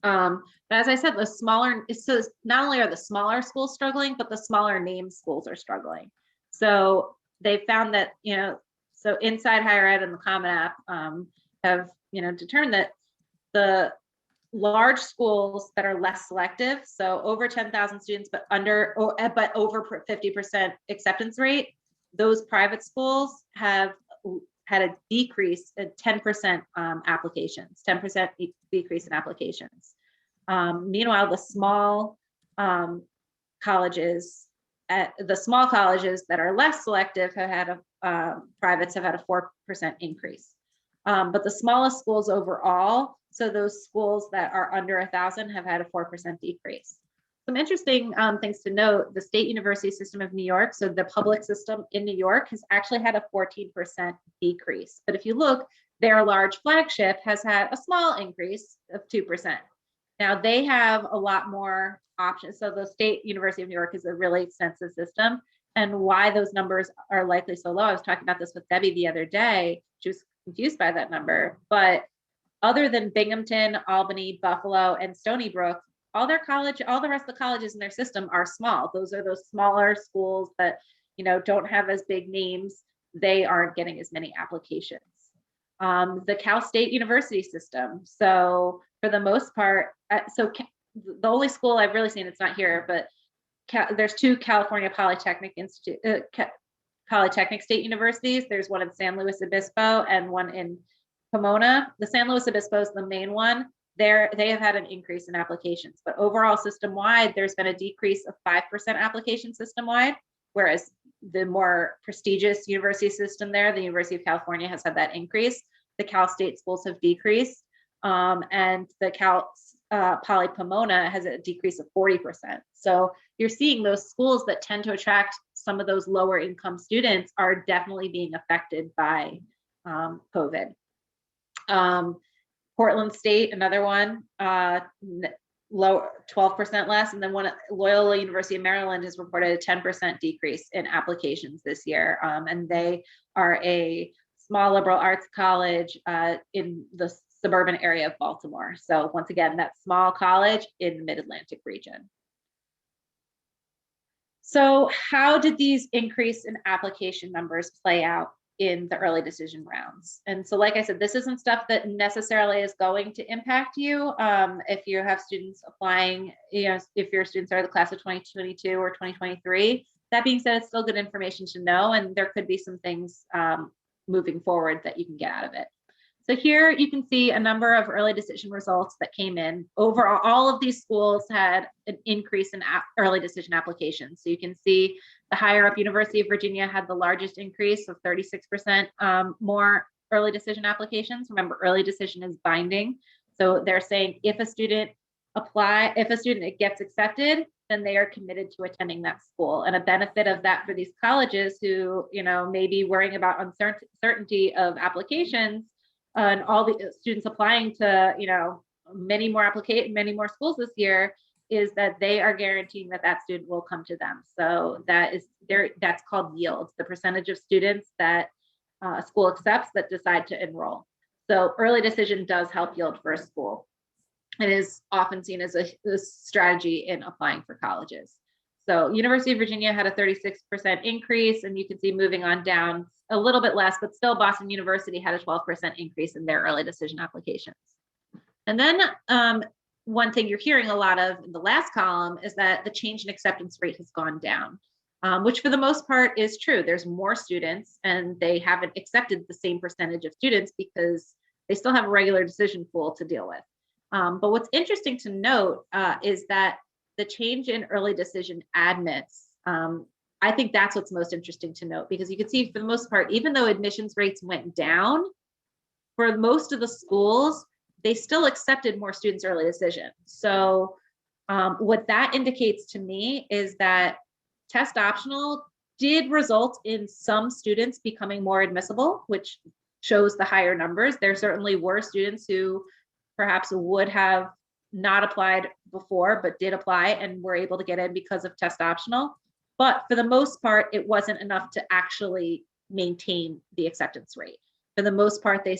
S2: But as I said, the smaller, so not only are the smaller schools struggling, but the smaller name schools are struggling. So they found that, you know, so Inside Higher Ed and the Common App have, you know, determined that the large schools that are less selective, so over 10,000 students, but over 50% acceptance rate, those private schools have had a decrease at 10% applications, 10% decrease in applications. Meanwhile, the small colleges, the small colleges that are less selective have had privates have had a 4% increase. But the smallest schools overall, so those schools that are under 1,000 have had a 4% decrease. Some interesting things to note: the State University System of New York, so the public system in New York, has actually had a 14% decrease. But if you look, their large flagship has had a small increase of 2%. Now they have a lot more options. So the State University of New York is a really extensive system, and why those numbers are likely so low. I was talking about this with Debbie the other day. She was confused by that number, but other than Binghamton, Albany, Buffalo, and Stony Brook, all the rest of the colleges in their system are small. Those are those smaller schools that, don't have as big names. They aren't getting as many applications. The Cal State University system. So for the most part, the only school I've really seen, it's not here, but there's two California Polytechnic Polytechnic State Universities. There's one in San Luis Obispo and one in Pomona. The San Luis Obispo is the main one. They have had an increase in applications, but overall system-wide, there's been a decrease of 5% application system-wide, whereas the more prestigious university system there, the University of California, has had that increase. The Cal State schools have decreased, and the Cal Poly Pomona has a decrease of 40%. So you're seeing those schools that tend to attract some of those lower income students are definitely being affected by COVID. Portland State, another one, low 12% less, and then Loyola University of Maryland has reported a 10% decrease in applications this year, and they are a small liberal arts college in the suburban area of Baltimore. So once again, that small college in the Mid-Atlantic region. So how did these increase in application numbers play out in the early decision rounds? And so, like I said, this isn't stuff that necessarily is going to impact you if you have students applying, if your students are the class of 2022 or 2023. That being said, it's still good information to know, and there could be some things moving forward that you can get out of it. So here you can see a number of early decision results that came in. Overall, all of these schools had an increase in early decision applications. So you can see the higher up University of Virginia had the largest increase of 36% more early decision applications. Remember, early decision is binding. So they're saying if a student gets accepted, then they are committed to attending that school. And a benefit of that for these colleges who, may be worrying about uncertainty of applications, and all the students applying to, many more schools this year, is that they are guaranteeing that student will come to them. So that's called yield, the percentage of students that a school accepts that decide to enroll. So early decision does help yield for a school. It is often seen as a strategy in applying for colleges. So University of Virginia had a 36% increase, and you can see moving on down a little bit less, but still Boston University had a 12% increase in their early decision applications. And then one thing you're hearing a lot of in the last column is that the change in acceptance rate has gone down, which for the most part is true. There's more students and they haven't accepted the same percentage of students because they still have a regular decision pool to deal with. But what's interesting to note is that the change in early decision admits, I think that's what's most interesting to note, because you can see for the most part, even though admissions rates went down, for most of the schools, they still accepted more students early decision. So what that indicates to me is that test optional did result in some students becoming more admissible, which shows the higher numbers. There certainly were students who perhaps would have not applied before, but did apply and were able to get in because of test optional. But for the most part, it wasn't enough to actually maintain the acceptance rate. For the most part, the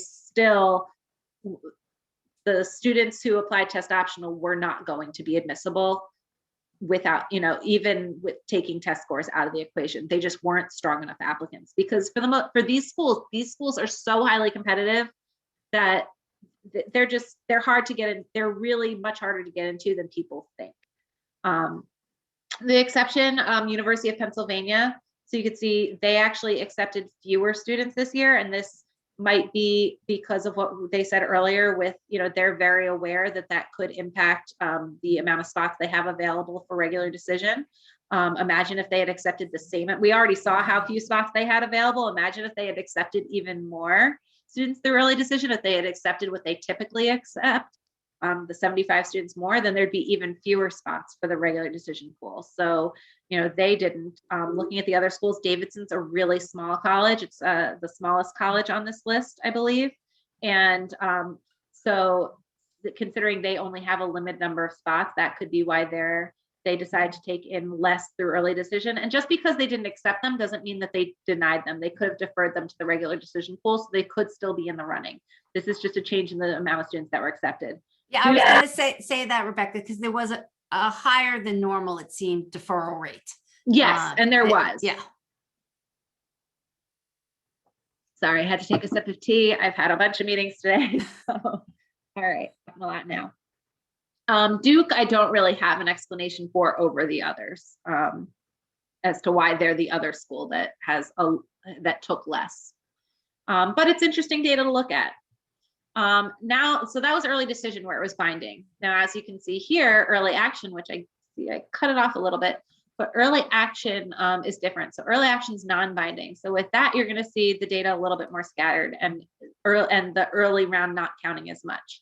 S2: students who applied test optional were not going to be admissible without, even with taking test scores out of the equation. They just weren't strong enough applicants, because for these schools are so highly competitive that they're hard to get in. They're really much harder to get into than people think. The exception, University of Pennsylvania. So you could see they actually accepted fewer students this year, and this might be because of what they said earlier with, they're very aware that could impact the amount of spots they have available for regular decision. Imagine if they had accepted the same. We already saw how few spots they had available. Imagine if they had accepted even more students through early decision, if they had accepted what they typically accept, the 75 students more, then there'd be even fewer spots for the regular decision pool. So, they didn't. Looking at the other schools, Davidson's a really small college. It's the smallest college on this list, I believe. And so considering they only have a limited number of spots, that could be why their they decided to take in less through early decision. And just because they didn't accept them doesn't mean that they denied them. They could have deferred them to the regular decision pool, so they could still be in the running. This is just a change in the amount of students that were accepted.
S1: Yeah, I was going to say that, Rebecca, because there was a higher than normal, it seemed, deferral rate.
S2: Yes, and there was.
S1: Yeah.
S2: Sorry, I had to take a sip of tea. I've had a bunch of meetings today. So, all right, I'm a lot now. Duke, I don't really have an explanation for over the others as to why they're the other school that has that took less. But it's interesting data to look at. Now, so that was early decision where it was binding. Now, as you can see here, early action, which I see, I cut it off a little bit, but early action is different. So early action is non-binding. So with that, you're going to see the data a little bit more scattered and the early round not counting as much.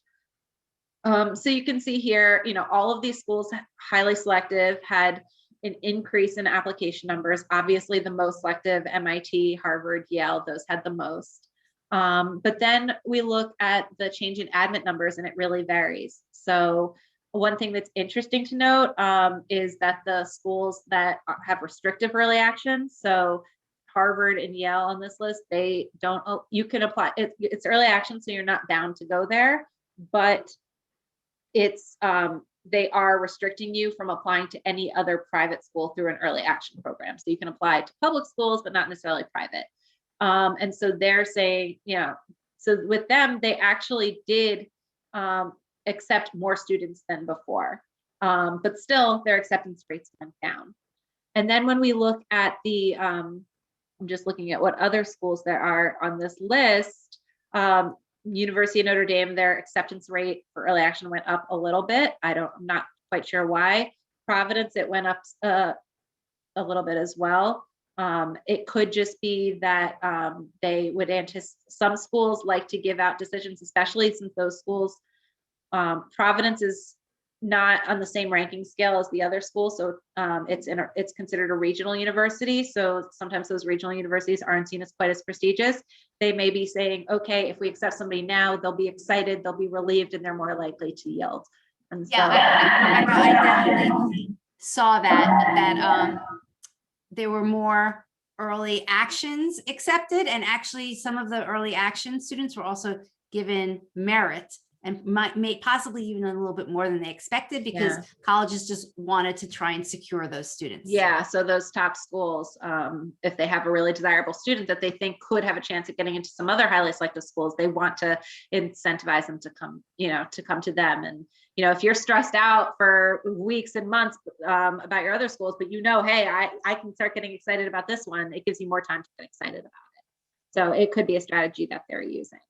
S2: So you can see here, you know, all of these schools, highly selective, had an increase in application numbers. Obviously, the most selective, MIT, Harvard, Yale, those had the most. But then we look at the change in admit numbers, and it really varies. So one thing that's interesting to note is that the schools that have restrictive early action, so Harvard and Yale on this list, they don't, you can apply, it's early action, so you're not bound to go there, but it's, they are restricting you from applying to any other private school through an early action program. So you can apply to public schools, but not necessarily private. And so they're saying, yeah, so with them, they actually did accept more students than before, but still their acceptance rates went down. And then when we look at the, I'm just looking at what other schools there are on this list, University of Notre Dame, their acceptance rate for early action went up a little bit. I'm not quite sure why. Providence, it went up a little bit as well. It could just be that they would anticipate, some schools like to give out decisions, especially since those schools, Providence is not on the same ranking scale as the other schools. So it's considered a regional university. So sometimes those regional universities aren't seen as quite as prestigious. They may be saying, okay, if we accept somebody now, they'll be excited, they'll be relieved, and they're more likely to yield. And so
S1: Rebecca, I definitely saw that there were more early actions accepted, and actually some of the early action students were also given merit, and may possibly even a little bit more than they expected, because colleges just wanted to try and secure those students.
S2: Yeah, so those top schools, if they have a really desirable student that they think could have a chance at getting into some other highly selective schools, they want to incentivize them to come, to come to them. And, if you're stressed out for weeks and months about your other schools, but hey, I can start getting excited about this one, it gives you more time to get excited about it. So it could be a strategy that they're using.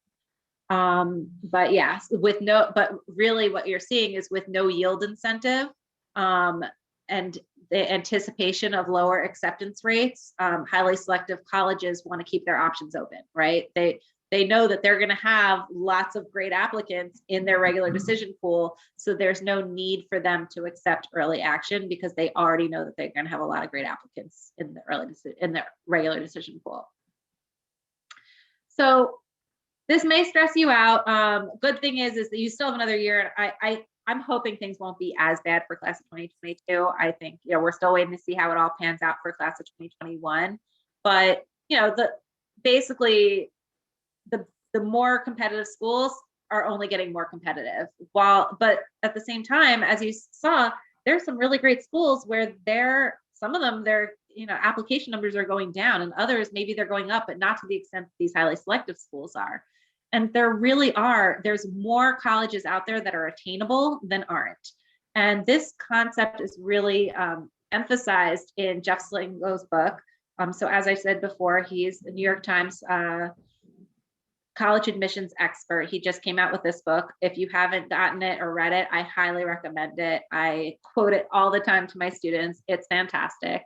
S2: But yeah, but really what you're seeing is with no yield incentive, and the anticipation of lower acceptance rates, highly selective colleges want to keep their options open, right? They know that they're going to have lots of great applicants in their regular decision pool. So there's no need for them to accept early action, because they already know that they're going to have a lot of great applicants in the regular decision pool. So this may stress you out. Good thing is that you still have another year. I'm hoping things won't be as bad for class of 2022. I think, we're still waiting to see how it all pans out for class of 2021. But, basically the more competitive schools are only getting more competitive. But at the same time, as you saw, there's some really great schools where some of them, their application numbers are going down, and others, maybe they're going up, but not to the extent that these highly selective schools are. And there's more colleges out there that are attainable than aren't. And this concept is really emphasized in Jeff Slingo's book. So as I said before, he's a New York Times college admissions expert. He just came out with this book. If you haven't gotten it or read it, I highly recommend it. I quote it all the time to my students. It's fantastic.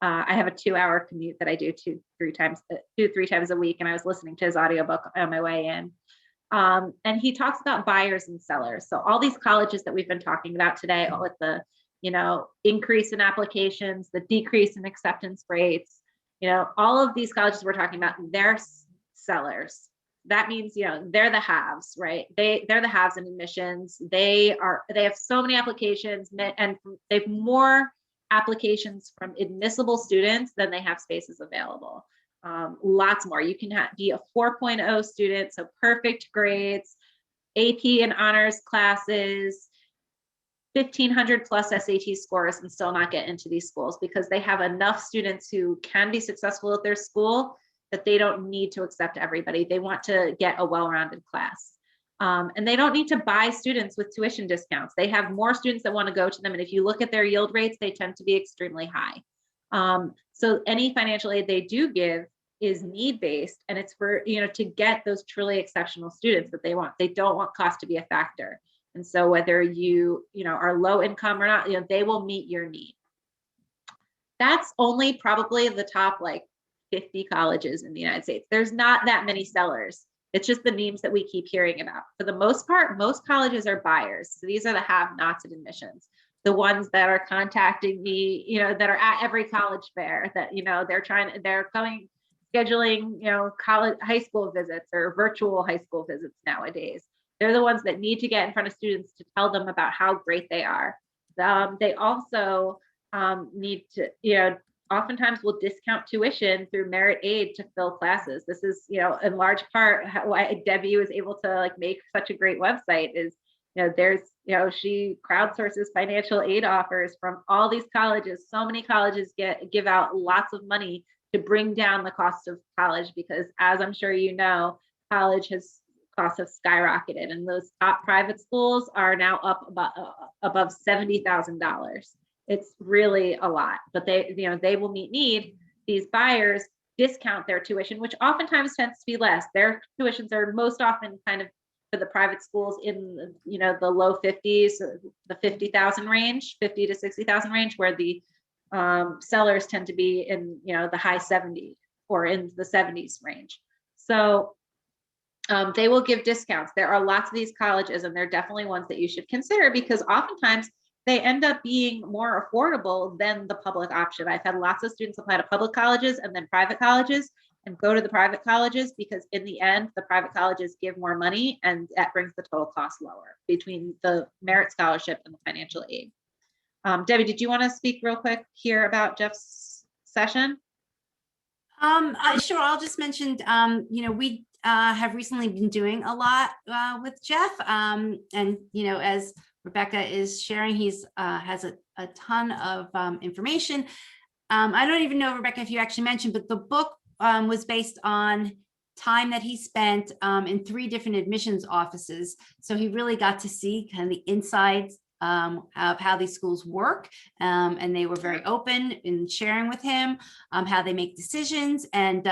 S2: I have a 2-hour commute that I do 2-3 times a week, and I was listening to his audiobook on my way in. And he talks about buyers and sellers. So all these colleges that we've been talking about today, with the increase in applications, the decrease in acceptance rates, all of these colleges we're talking about, they're sellers. that means, they're the haves, right? They're the haves in admissions. They have so many applications, and they have more applications from admissible students than they have spaces available. Lots more. You can be a 4.0 student, so perfect grades, AP and honors classes, 1,500 plus SAT scores, and still not get into these schools because they have enough students who can be successful at their school that they don't need to accept everybody. They want to get a well-rounded class. And they don't need to buy students with tuition discounts. They have more students that want to go to them. And if you look at their yield rates, they tend to be extremely high. So any financial aid they do give is need-based, and it's for, to get those truly exceptional students that they want. They don't want cost to be a factor. And so whether you are low income or not, they will meet your need. That's only probably the top 50 colleges in the United States. There's not that many sellers. It's just the names that we keep hearing about. For the most part, most colleges are buyers. So these are the have-nots at admissions. The ones that are contacting me, that are at every college fair that, they're scheduling, high school visits or virtual high school visits nowadays. They're the ones that need to get in front of students to tell them about how great they are. They also need to, oftentimes will discount tuition through merit aid to fill classes. This is, in large part why Debbie was able to make such a great website is, she crowdsources financial aid offers from all these colleges. So many colleges give out lots of money to bring down the cost of college because, as I'm sure college costs have skyrocketed, and those top private schools are now up above $70,000. It's really a lot, but they will meet need. These buyers discount their tuition, which oftentimes tends to be less. Their tuitions are most often kind of for the private schools in the low 50s, the 50,000 range, 50 to 60,000 range, where the sellers tend to be in the high 70s or in the 70s range. So they will give discounts. There are lots of these colleges, and they're definitely ones that you should consider because oftentimes they end up being more affordable than the public option. I've had lots of students apply to public colleges and then private colleges and go to the private colleges because in the end, the private colleges give more money and that brings the total cost lower between the merit scholarship and the financial aid. Debbie, did you want to speak real quick here about Jeff's session?
S1: Sure. I'll just mention, we have recently been doing a lot with Jeff. And, as Rebecca is sharing, he's has a ton of information. I don't even know, Rebecca, if you actually mentioned, but the book was based on time that he spent in 3 different admissions offices. So he really got to see kind of the insides of how these schools work. And they were very open in sharing with him how they make decisions. And,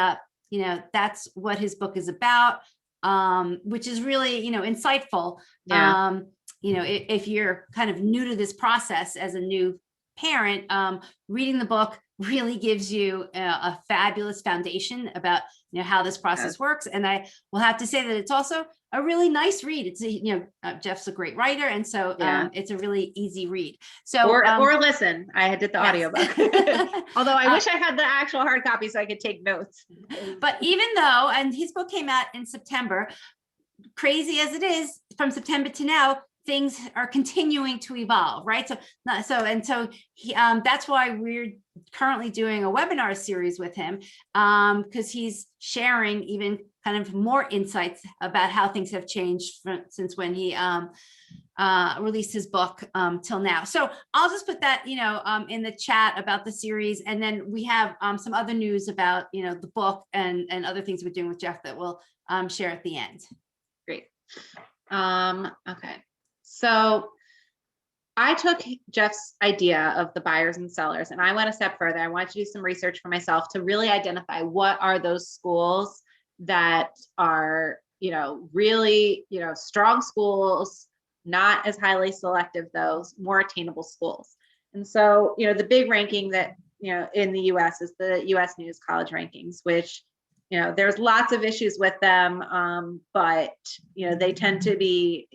S1: that's what his book is about, which is really, insightful.
S2: Yeah.
S1: If you're kind of new to this process as a new parent, reading the book really gives you a fabulous foundation about how this process works. And I will have to say that it's also a really nice read. It's Jeff's a great writer, and so it's a really easy read. So
S2: or listen, I did the audiobook. Although I wish I had the actual hard copy so I could take notes.
S1: But even though, and his book came out in September, crazy as it is, from September to now, things are continuing to evolve, right? So he, that's why we're currently doing a webinar series with him, because he's sharing even kind of more insights about how things have changed since when he released his book till now. So I'll just put that, in the chat about the series, and then we have some other news about the book and other things we're doing with Jeff that we'll share at the end.
S2: Great. Okay. So I took Jeff's idea of the buyers and sellers, and I went a step further. I wanted to do some research for myself to really identify what are those schools that are, really, strong schools, not as highly selective, those more attainable schools. And so, the big ranking that, in the US is the US News College Rankings, which there's lots of issues with them, but they tend to be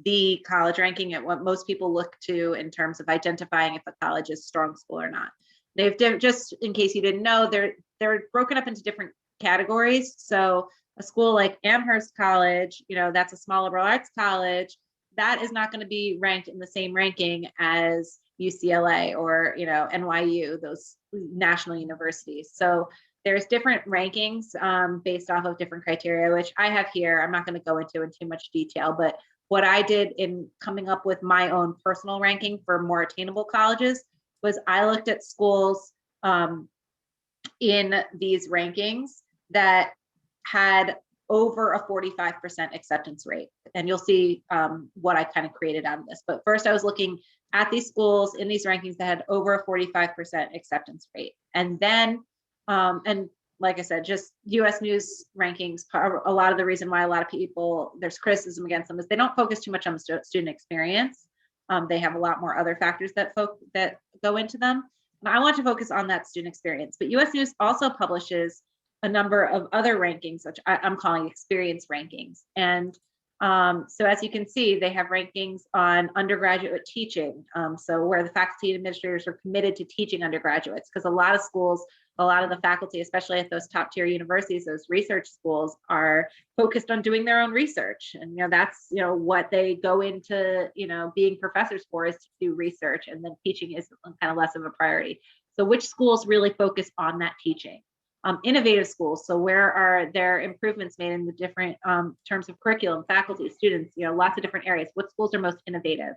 S2: the college ranking at what most people look to in terms of identifying if a college is strong school or not. They've just in case you didn't know, they're broken up into different categories. So a school like Amherst College, that's a small liberal arts college, that is not going to be ranked in the same ranking as UCLA or, NYU, those national universities. So there's different rankings based off of different criteria, which I have here. I'm not going to go into in too much detail, but what I did in coming up with my own personal ranking for more attainable colleges was I looked at schools in these rankings that had over a 45% acceptance rate. And you'll see what I kind of created out of this. But first I was looking at these schools in these rankings that had over a 45% acceptance rate. And then, and like I said, just US News rankings, a lot of the reason why a lot of people, there's criticism against them is they don't focus too much on the student experience. They have a lot more other factors that go into them. And I want to focus on that student experience. But US News also publishes a number of other rankings, which I'm calling experience rankings. And so as you can see, they have rankings on undergraduate teaching. So where the faculty and administrators are committed to teaching undergraduates, because a lot of schools, a lot of the faculty, especially at those top tier universities, those research schools, are focused on doing their own research. And that's what they go into being professors for, is to do research, and then teaching is kind of less of a priority. So which schools really focus on that teaching? Innovative schools. So where are there improvements made in the different terms of curriculum, faculty, students, lots of different areas. What schools are most innovative?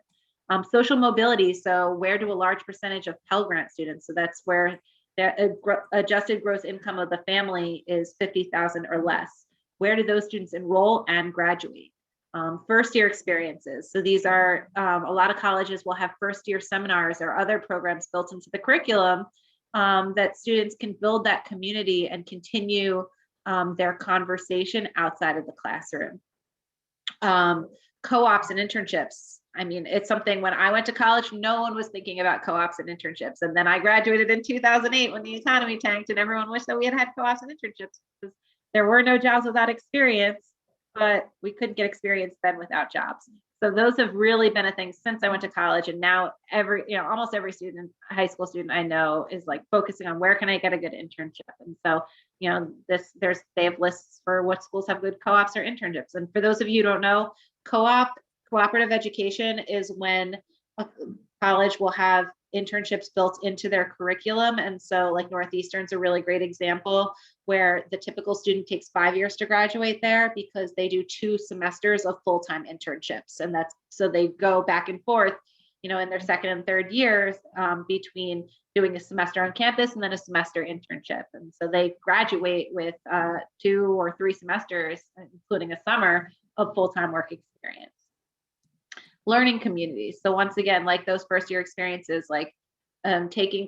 S2: Social mobility. So where do a large percentage of Pell Grant students, so that's where the adjusted gross income of the family is 50,000 or less. Where do those students enroll and graduate? First year experiences. So these are, a lot of colleges will have first year seminars or other programs built into the curriculum that students can build that community and continue their conversation outside of the classroom. Co-ops and internships. I mean, it's something when I went to college, no one was thinking about co-ops and internships. And then I graduated in 2008 when the economy tanked and everyone wished that we had co-ops and internships, because there were no jobs without experience, but we couldn't get experience then without jobs. So those have really been a thing since I went to college. And now almost every student, high school student I know, is like focusing on where can I get a good internship. And so, they have lists for what schools have good co-ops or internships. And for those of you who don't know, cooperative education is when a college will have internships built into their curriculum. And so like Northeastern's a really great example, where the typical student takes 5 years to graduate there because they do 2 semesters of full-time internships. And so they go back and forth, in their second and third years between doing a semester on campus and then a semester internship. And so they graduate with 2 or 3 semesters, including a summer, of full-time work experience. Learning communities. So once again, like those first year experiences, like taking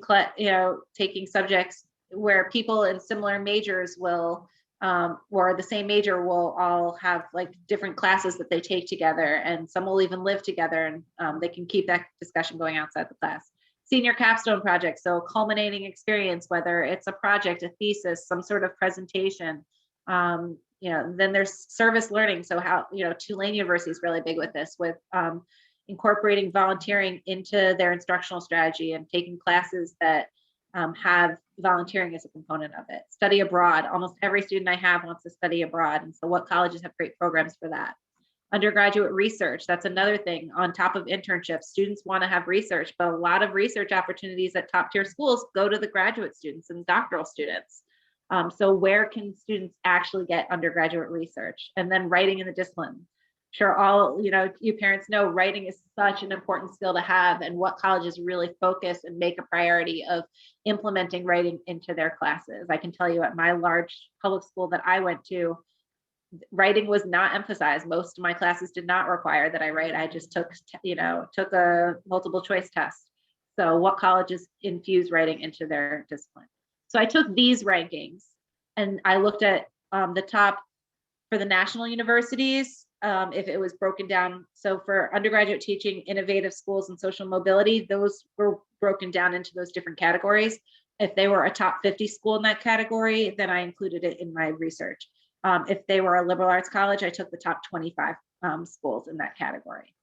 S2: subjects where people in similar majors will, or the same major will all have like different classes that they take together, and some will even live together, and they can keep that discussion going outside the class. Senior capstone project. So culminating experience, whether it's a project, a thesis, some sort of presentation. Then there's service learning. So how, Tulane University is really big with this, with incorporating volunteering into their instructional strategy and taking classes that have volunteering as a component of it. Study abroad. Almost every student I have wants to study abroad. And so what colleges have great programs for that? Undergraduate research. That's another thing. On top of internships, students want to have research, but a lot of research opportunities at top tier schools go to the graduate students and doctoral students. So where can students actually get undergraduate research? And then writing in the discipline. Sure, all you parents know writing is such an important skill to have, and what colleges really focus and make a priority of implementing writing into their classes. I can tell you at my large public school that I went to, writing was not emphasized. Most of my classes did not require that I write. I just took a multiple choice test. So what colleges infuse writing into their discipline? So I took these rankings and I looked at the top for the national universities, if it was broken down. So for undergraduate teaching, innovative schools, and social mobility, those were broken down into those different categories. If they were a top 50 school in that category, then I included it in my research. If they were a liberal arts college, I took the top 25 schools in that category.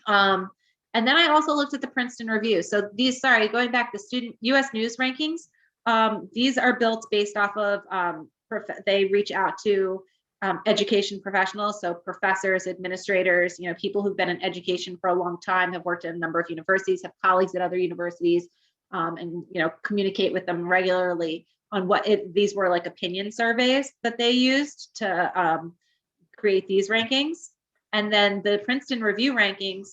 S2: And then I also looked at the Princeton Review. So going back, the student US News rankings, these are built based off of, they reach out to education professionals, so professors, administrators, people who've been in education for a long time, have worked in a number of universities, have colleagues at other universities, and communicate with them regularly on these were like opinion surveys that they used to create these rankings. And then the Princeton Review rankings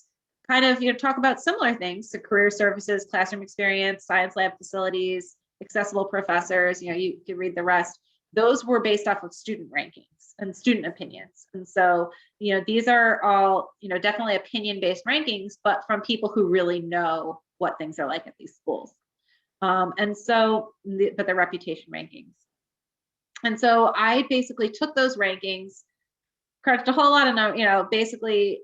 S2: kind of talk about similar things, so career services, classroom experience, science lab facilities, accessible professors, you can read the rest. Those were based off of student rankings and student opinions. And so, these are all, definitely opinion-based rankings, but from people who really know what things are like at these schools. And so, but they're reputation rankings. And so I basically took those rankings, crunched a whole lot of, basically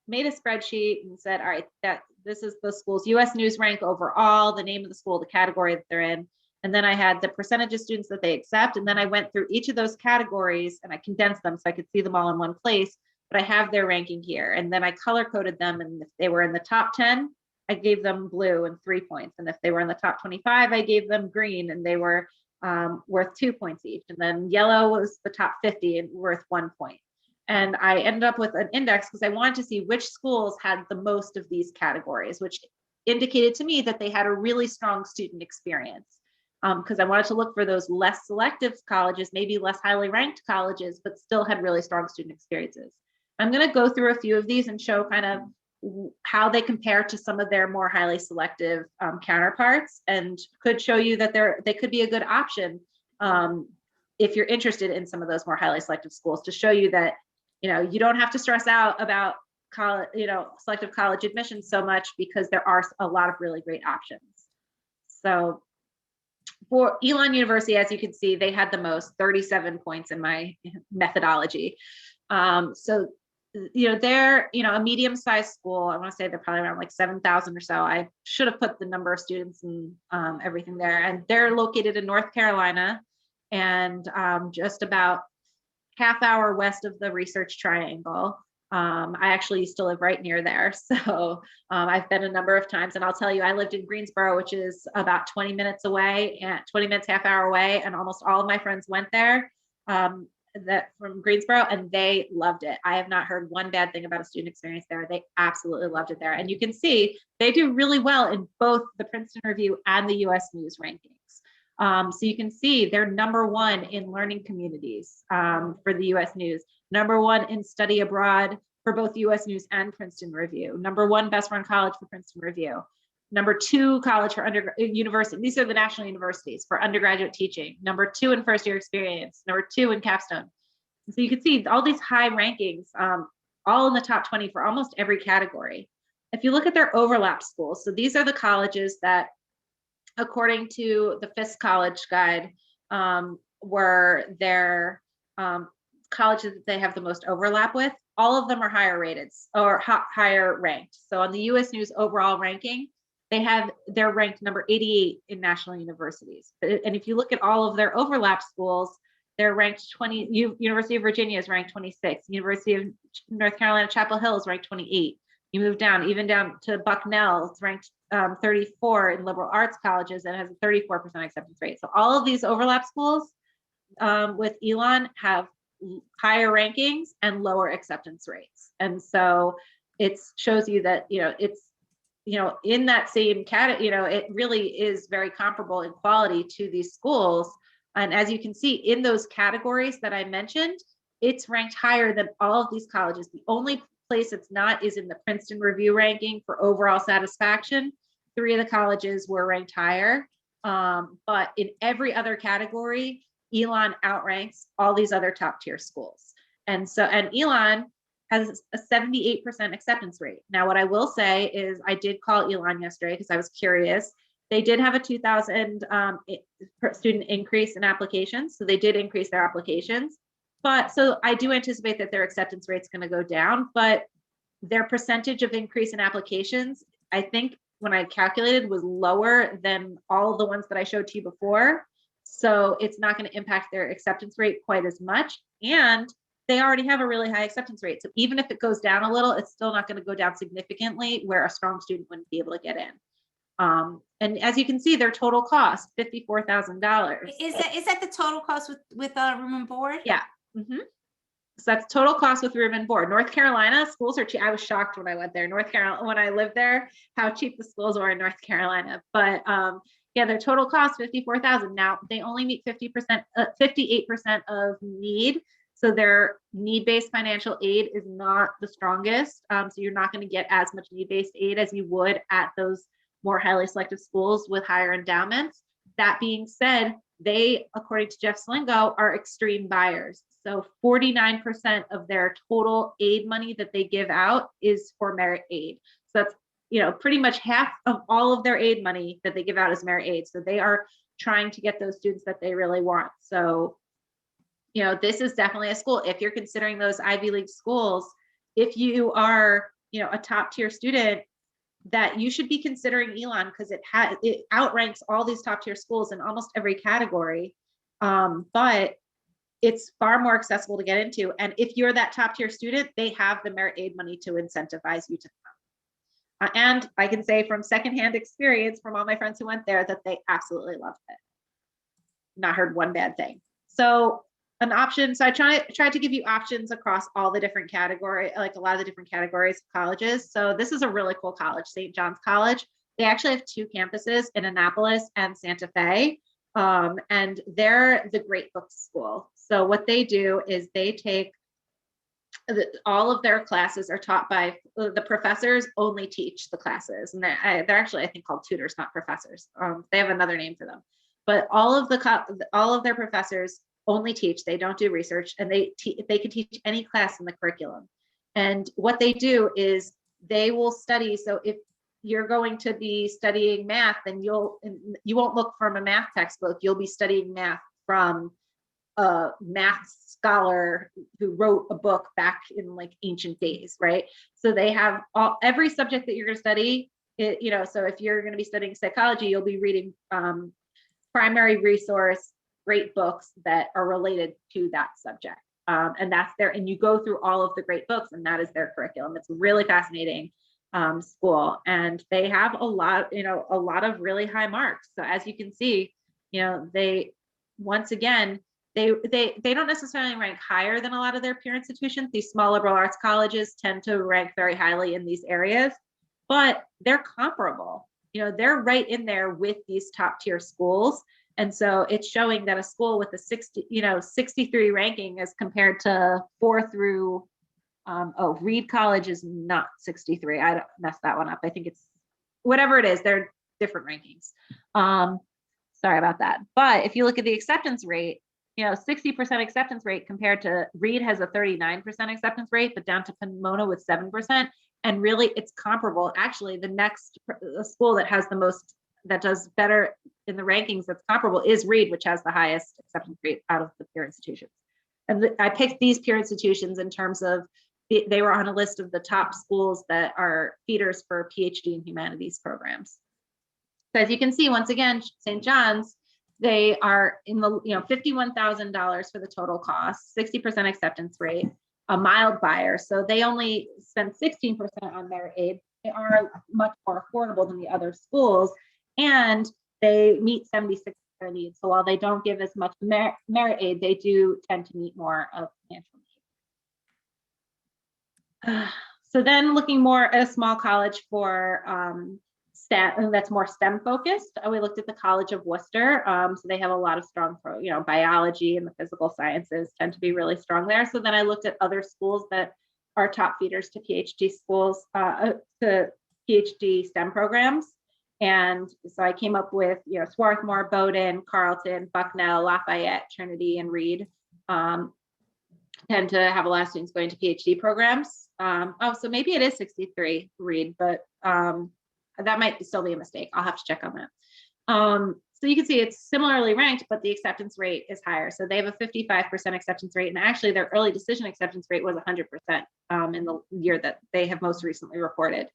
S2: made a spreadsheet and said, all right, this is the school's US News rank overall, the name of the school, the category that they're in. And then I had the percentage of students that they accept. And then I went through each of those categories and I condensed them so I could see them all in one place, but I have their ranking here. And then I color coded them. And if they were in the top 10, I gave them blue and 3 points. And if they were in the top 25, I gave them green and they were worth 2 points each. And then yellow was the top 50 and worth 1 point. And I ended up with an index because I wanted to see which schools had the most of these categories, which indicated to me that they had a really strong student experience. Because I wanted to look for those less selective colleges, maybe less highly ranked colleges, but still had really strong student experiences. I'm going to go through a few of these and show kind of how they compare to some of their more highly selective counterparts, and could show you that they could be a good option if you're interested in some of those more highly selective schools, to show you that you don't have to stress out about college, selective college admissions so much, because there are a lot of really great options. So for Elon University, as you can see, they had the most, 37 points in my methodology. So they're a medium-sized school. I want to say they're probably around like 7,000 or so. I should have put the number of students and everything there. And they're located in North Carolina, and just about half-hour west of the Research Triangle. I actually used to live right near there, so I've been a number of times. And I'll tell you, I lived in Greensboro, which is about 20 minutes away, and 20 minutes, half hour away, and almost all of my friends went there. From Greensboro, and they loved it. I have not heard one bad thing about a student experience there. They absolutely loved it there. And you can see they do really well in both the Princeton Review and the US News rankings. So you can see they're #1 in learning communities for the US News, #1 in study abroad for both US News and Princeton Review, #1 best run college for Princeton Review, #2 college for university. These are the national universities for undergraduate teaching, #2 in first year experience, #2 in capstone. And so you can see all these high rankings, all in the top 20 for almost every category. If you look at their overlap schools, so these are the colleges that, according to the FISC College Guide, were their colleges that they have the most overlap with. All of them are higher rated or higher ranked. So on the US News overall ranking, they're ranked number 88 in national universities. And if you look at all of their overlap schools, they're ranked 20. University of Virginia is ranked 26. University of North Carolina, Chapel Hill is ranked 28. You move down, even down to Bucknell, it's ranked 34 in liberal arts colleges and has a 34% acceptance rate. So all of these overlap schools with Elon have higher rankings and lower acceptance rates. And so it shows you that, it's, in that same category, it really is very comparable in quality to these schools. And as you can see in those categories that I mentioned, it's ranked higher than all of these colleges. The only place it's not is in the Princeton Review ranking for overall satisfaction. 3 of the colleges were ranked higher. But in every other category, Elon outranks all these other top tier schools. And Elon has a 78% acceptance rate. Now, what I will say is I did call Elon yesterday because I was curious. They did have a 2,000 student increase in applications. So they did increase their applications. But so I do anticipate that their acceptance rate is going to go down, but their percentage of increase in applications, I think when I calculated, was lower than all of the ones that I showed to you before. So it's not going to impact their acceptance rate quite as much. And they already have a really high acceptance rate. So even if it goes down a little, it's still not going to go down significantly where a strong student wouldn't be able to get in. And as you can see, their total cost, $54,000.
S1: Is that the total cost with room and board?
S2: Yeah. Mhm. So that's total cost with room and board. North Carolina schools are cheap. I was shocked when I went there. North Carolina, when I lived there, how cheap the schools were in North Carolina. But yeah, their total cost $54,000. Now they only meet 50%, 58% of need. So their need-based financial aid is not the strongest. So you're not going to get as much need-based aid as you would at those more highly selective schools with higher endowments. That being said, they, according to Jeff Slingo, are extreme buyers. So 49% of their total aid money that they give out is for merit aid. So that's, pretty much half of all of their aid money that they give out is merit aid. So they are trying to get those students that they really want. So, this is definitely a school. If you're considering those Ivy League schools, if you are, a top tier student, that you should be considering Elon, because it outranks all these top tier schools in almost every category. But it's far more accessible to get into. And if you're that top tier student, they have the merit aid money to incentivize you to come. And I can say from secondhand experience from all my friends who went there that they absolutely loved it. Not heard one bad thing. So an option. So I tried to give you options across all the different categories, like a lot of the different categories of colleges. So this is a really cool college, St. John's College. They actually have 2 campuses in Annapolis and Santa Fe. And they're the Great Books School. So what they do is they take all of their classes are taught by the professors only teach the classes, and they're actually, I think, called tutors, not professors. They have another name for them, but all of their professors only teach. They don't do research, and they can teach any class in the curriculum. And what they do is they will study. So if you're going to be studying math, then you won't look from a math textbook. You'll be studying math from a math scholar who wrote a book back in like ancient days, right? So they have every subject that you're going to study. So if you're going to be studying psychology, you'll be reading primary resource, great books that are related to that subject. And that's and you go through all of the great books, and that is their curriculum. It's really fascinating school, and they have a lot of really high marks. So as you can see, they, once again, they don't necessarily rank higher than a lot of their peer institutions. These small liberal arts colleges tend to rank very highly in these areas, but they're comparable. They're right in there with these top tier schools. And so it's showing that a school with a 63 ranking as compared to 4 through Reed College is not 63. I don't mess that one up. I think it's whatever it is, they're different rankings. Sorry about that. But if you look at the acceptance rate, 60% acceptance rate compared to Reed has a 39% acceptance rate, but down to Pomona with 7%. And really it's comparable. Actually, the next school that has the most, that does better in the rankings that's comparable is Reed, which has the highest acceptance rate out of the peer institutions. And I picked these peer institutions in terms of they were on a list of the top schools that are feeders for PhD in humanities programs. So as you can see, once again, St. John's, they are in the $51,000 for the total cost, 60% acceptance rate, a mild buyer. So they only spend 16% on merit aid. They are much more affordable than the other schools, and they meet 76% needs. So while they don't give as much merit aid, they do tend to meet more of financial need. So then looking more at a small college for that's more STEM focused, we looked at the College of Worcester. So they have a lot of strong, biology and the physical sciences tend to be really strong there. So then I looked at other schools that are top feeders to PhD schools, to PhD STEM programs. And so I came up with, Swarthmore, Bowdoin, Carleton, Bucknell, Lafayette, Trinity, and Reed tend to have a lot of students going to PhD programs. So maybe it is 63 Reed, but that might still be a mistake. I'll have to check on that. So you can see it's similarly ranked, but the acceptance rate is higher. So they have a 55% acceptance rate, and actually their early decision acceptance rate was 100% in the year that they have most recently reported,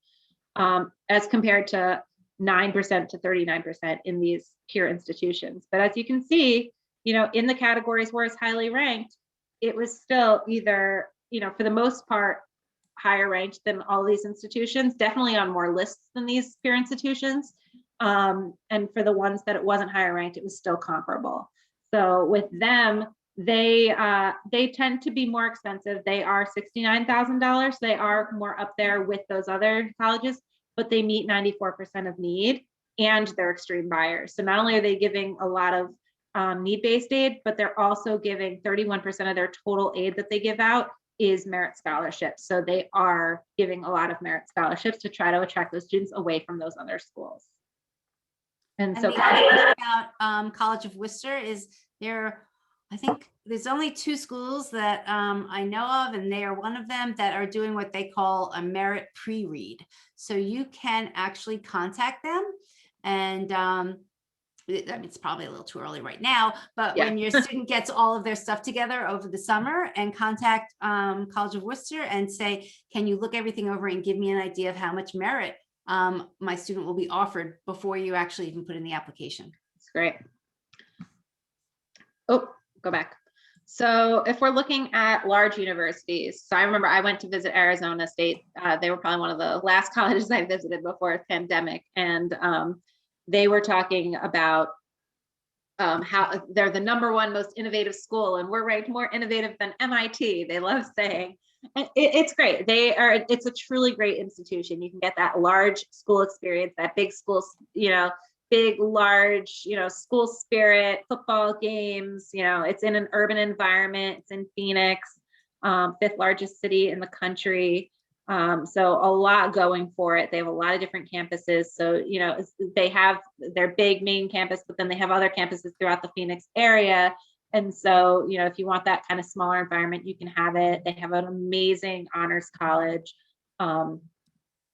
S2: as compared to 9% to 39% in these peer institutions. But as you can see, in the categories where it's highly ranked, it was still either, for the most part, higher ranked than all these institutions, definitely on more lists than these peer institutions. And for the ones that it wasn't higher ranked, it was still comparable. So with them, They tend to be more expensive. They are $69,000. They are more up there with those other colleges, but they meet 94% of need, and they're extreme buyers. So not only are they giving a lot of need-based aid, but they're also giving 31% of their total aid that they give out is merit scholarships. So they are giving a lot of merit scholarships to try to attract those students away from those other schools. And
S1: And
S2: so
S1: the other thing about College of Worcester is I think there's only 2 schools that I know of, and they are one of them that are doing what they call a merit pre-read. So you can actually contact them, and I mean, it's probably a little too early right now, but
S2: Yeah.
S1: when your student gets all of their stuff together over the summer, and contact College of Worcester and say, can you look everything over and give me an idea of how much merit my student will be offered before you actually even put in the application.
S2: That's great. Oh, go back. So if we're looking at large universities, so I remember I went to visit Arizona State. They were probably one of the last colleges I visited before the pandemic. And they were talking about how they're the #1 most innovative school, and we're ranked more innovative than MIT. They love saying, and it's great. It's a truly great institution. You can get that large school experience, that big school, big, large, school spirit, football games, it's in an urban environment. It's in Phoenix, 5th largest city in the country. So a lot going for it. They have a lot of different campuses. So, they have their big main campus, but then they have other campuses throughout the Phoenix area. And so, if you want that kind of smaller environment, you can have it. They have an amazing honors college.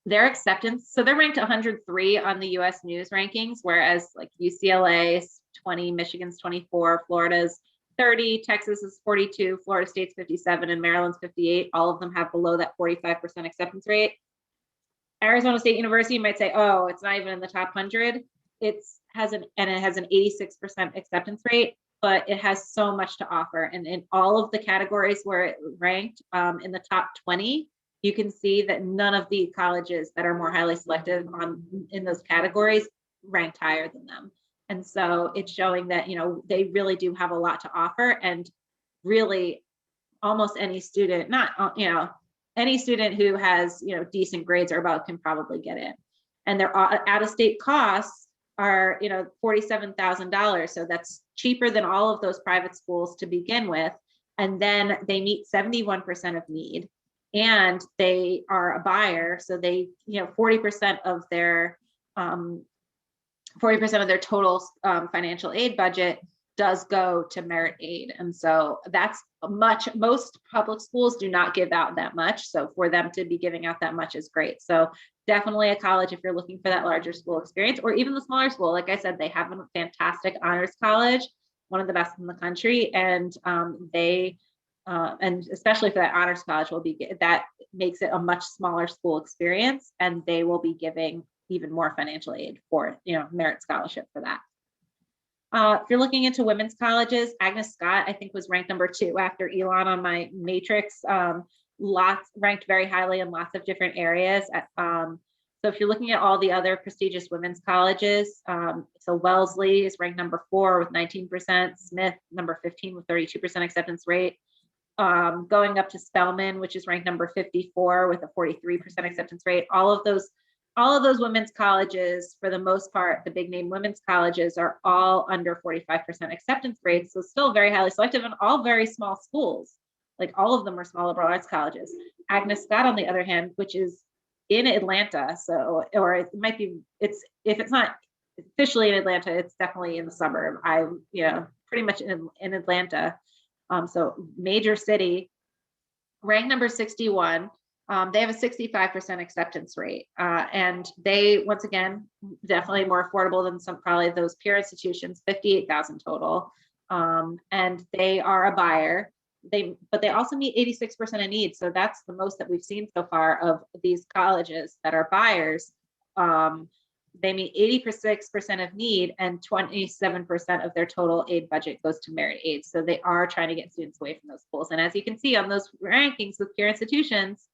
S2: Their acceptance, so they're ranked 103 on the US News rankings, whereas like UCLA is 20, Michigan's 24, Florida's 30, Texas is 42, Florida State's 57, and Maryland's 58. All of them have below that 45% acceptance rate. Arizona State University might say, oh, it's not even in the top 100. It has an 86% acceptance rate, but it has so much to offer. And in all of the categories where it ranked in the top 20, you can see that none of the colleges that are more highly selective in those categories ranked higher than them. And so it's showing that, they really do have a lot to offer, and really almost any student, any student who has, decent grades or above can probably get in. And their out-of-state costs are, $47,000. So that's cheaper than all of those private schools to begin with. And then they meet 71% of need, and they are a buyer. So they, 40% of their 40% of their total financial aid budget does go to merit aid. And so that's most public schools do not give out that much. So for them to be giving out that much is great. So definitely a college if you're looking for that larger school experience, or even the smaller school. Like I said, they have a fantastic honors college, one of the best in the country. And and especially for that honors college that makes it a much smaller school experience, and they will be giving even more financial aid for, merit scholarship for that. If you're looking into women's colleges, Agnes Scott, I think, was ranked #2 after Elon on my matrix. Ranked very highly in lots of different areas. So if you're looking at all the other prestigious women's colleges, so Wellesley is ranked #4 with 19%, Smith #15 with 32% acceptance rate. Going up to Spelman, which is ranked #54 with a 43% acceptance rate. All of those women's colleges, for the most part, the big name women's colleges, are all under 45% acceptance rates. So still very highly selective, and all very small schools. Like all of them are small liberal arts colleges. Agnes Scott, on the other hand, which is in Atlanta, or it might be, if it's not officially in Atlanta, it's definitely in the suburb. Pretty much in Atlanta. So major city, ranked #61. They have a 65% acceptance rate. And they, once again, definitely more affordable than probably those peer institutions, 58,000 total. And they are a buyer. But they also meet 86% of need. So that's the most that we've seen so far of these colleges that are buyers. They meet 86% of need, and 27% of their total aid budget goes to merit aid. So they are trying to get students away from those schools. And as you can see on those rankings with peer institutions,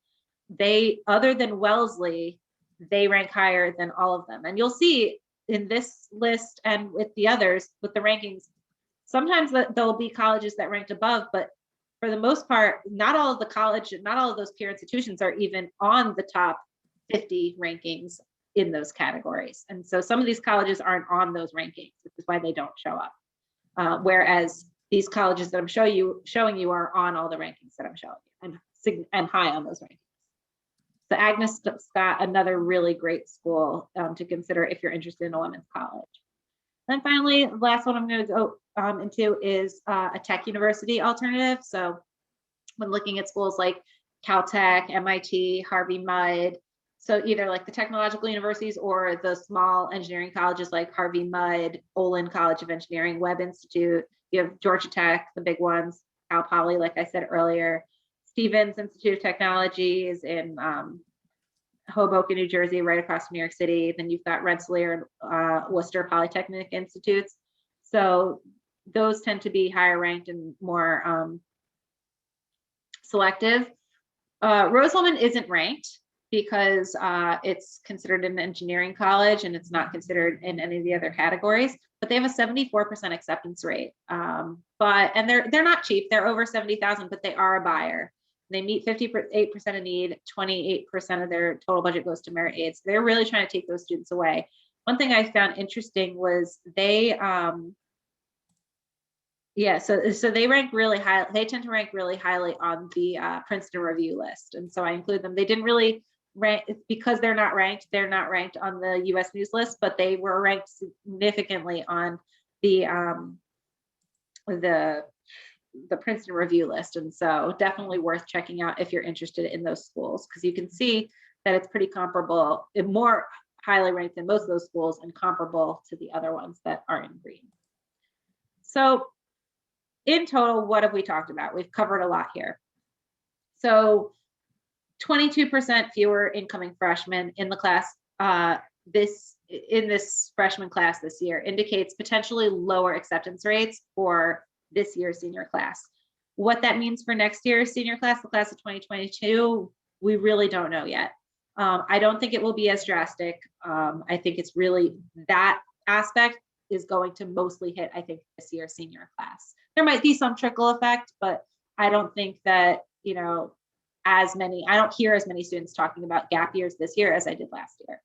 S2: other than Wellesley, they rank higher than all of them. And you'll see in this list and with the others, with the rankings, Sometimes there'll be colleges that ranked above, but for the most part, not all of those peer institutions are even on the top 50 rankings in those categories. And so some of these colleges aren't on those rankings, which is why they don't show up. Whereas these colleges that I'm showing you are on all the rankings that I'm showing you and high on those rankings. So Agnes Scott, another really great school to consider if you're interested in a women's college. Then finally, the last one I'm going to go into is a tech university alternative. So when looking at schools like Caltech, MIT, Harvey Mudd, so either like the technological universities or the small engineering colleges like Harvey Mudd, Olin College of Engineering, Webb Institute, you have Georgia Tech, the big ones, Cal Poly, like I said earlier, Stevens Institute of Technology is in Hoboken, New Jersey, right across from New York City. Then you've got Rensselaer and Worcester Polytechnic Institutes. So those tend to be higher ranked and more selective. Rose-Hulman isn't ranked because it's considered an engineering college and it's not considered in any of the other categories, but they have a 74% acceptance rate. And they're not cheap. They're over 70,000, but they are a buyer. They meet 58% of need, 28% of their total budget goes to merit aids. They're really trying to take those students away. One thing I found interesting was they, so they rank really high. They tend to rank really highly on the Princeton review list. And so I include them. They didn't really rank because they're not ranked on the US News list, but they were ranked significantly on the Princeton review list. And so definitely worth checking out if you're interested in those schools, because you can see that it's pretty comparable and more highly ranked than most of those schools and comparable to the other ones that are in green. So in total, what have we talked about? We've covered a lot here. So 22% fewer incoming freshmen in the class in this freshman class this year indicates potentially lower acceptance rates for this year's senior class. What that means for next year's senior class, the class of 2022, we really don't know yet. I don't think it will be as drastic. I think it's really that aspect is going to mostly hit, I think, this year's senior class. There might be some trickle effect, but I don't think that, I don't hear as many students talking about gap years this year as I did last year.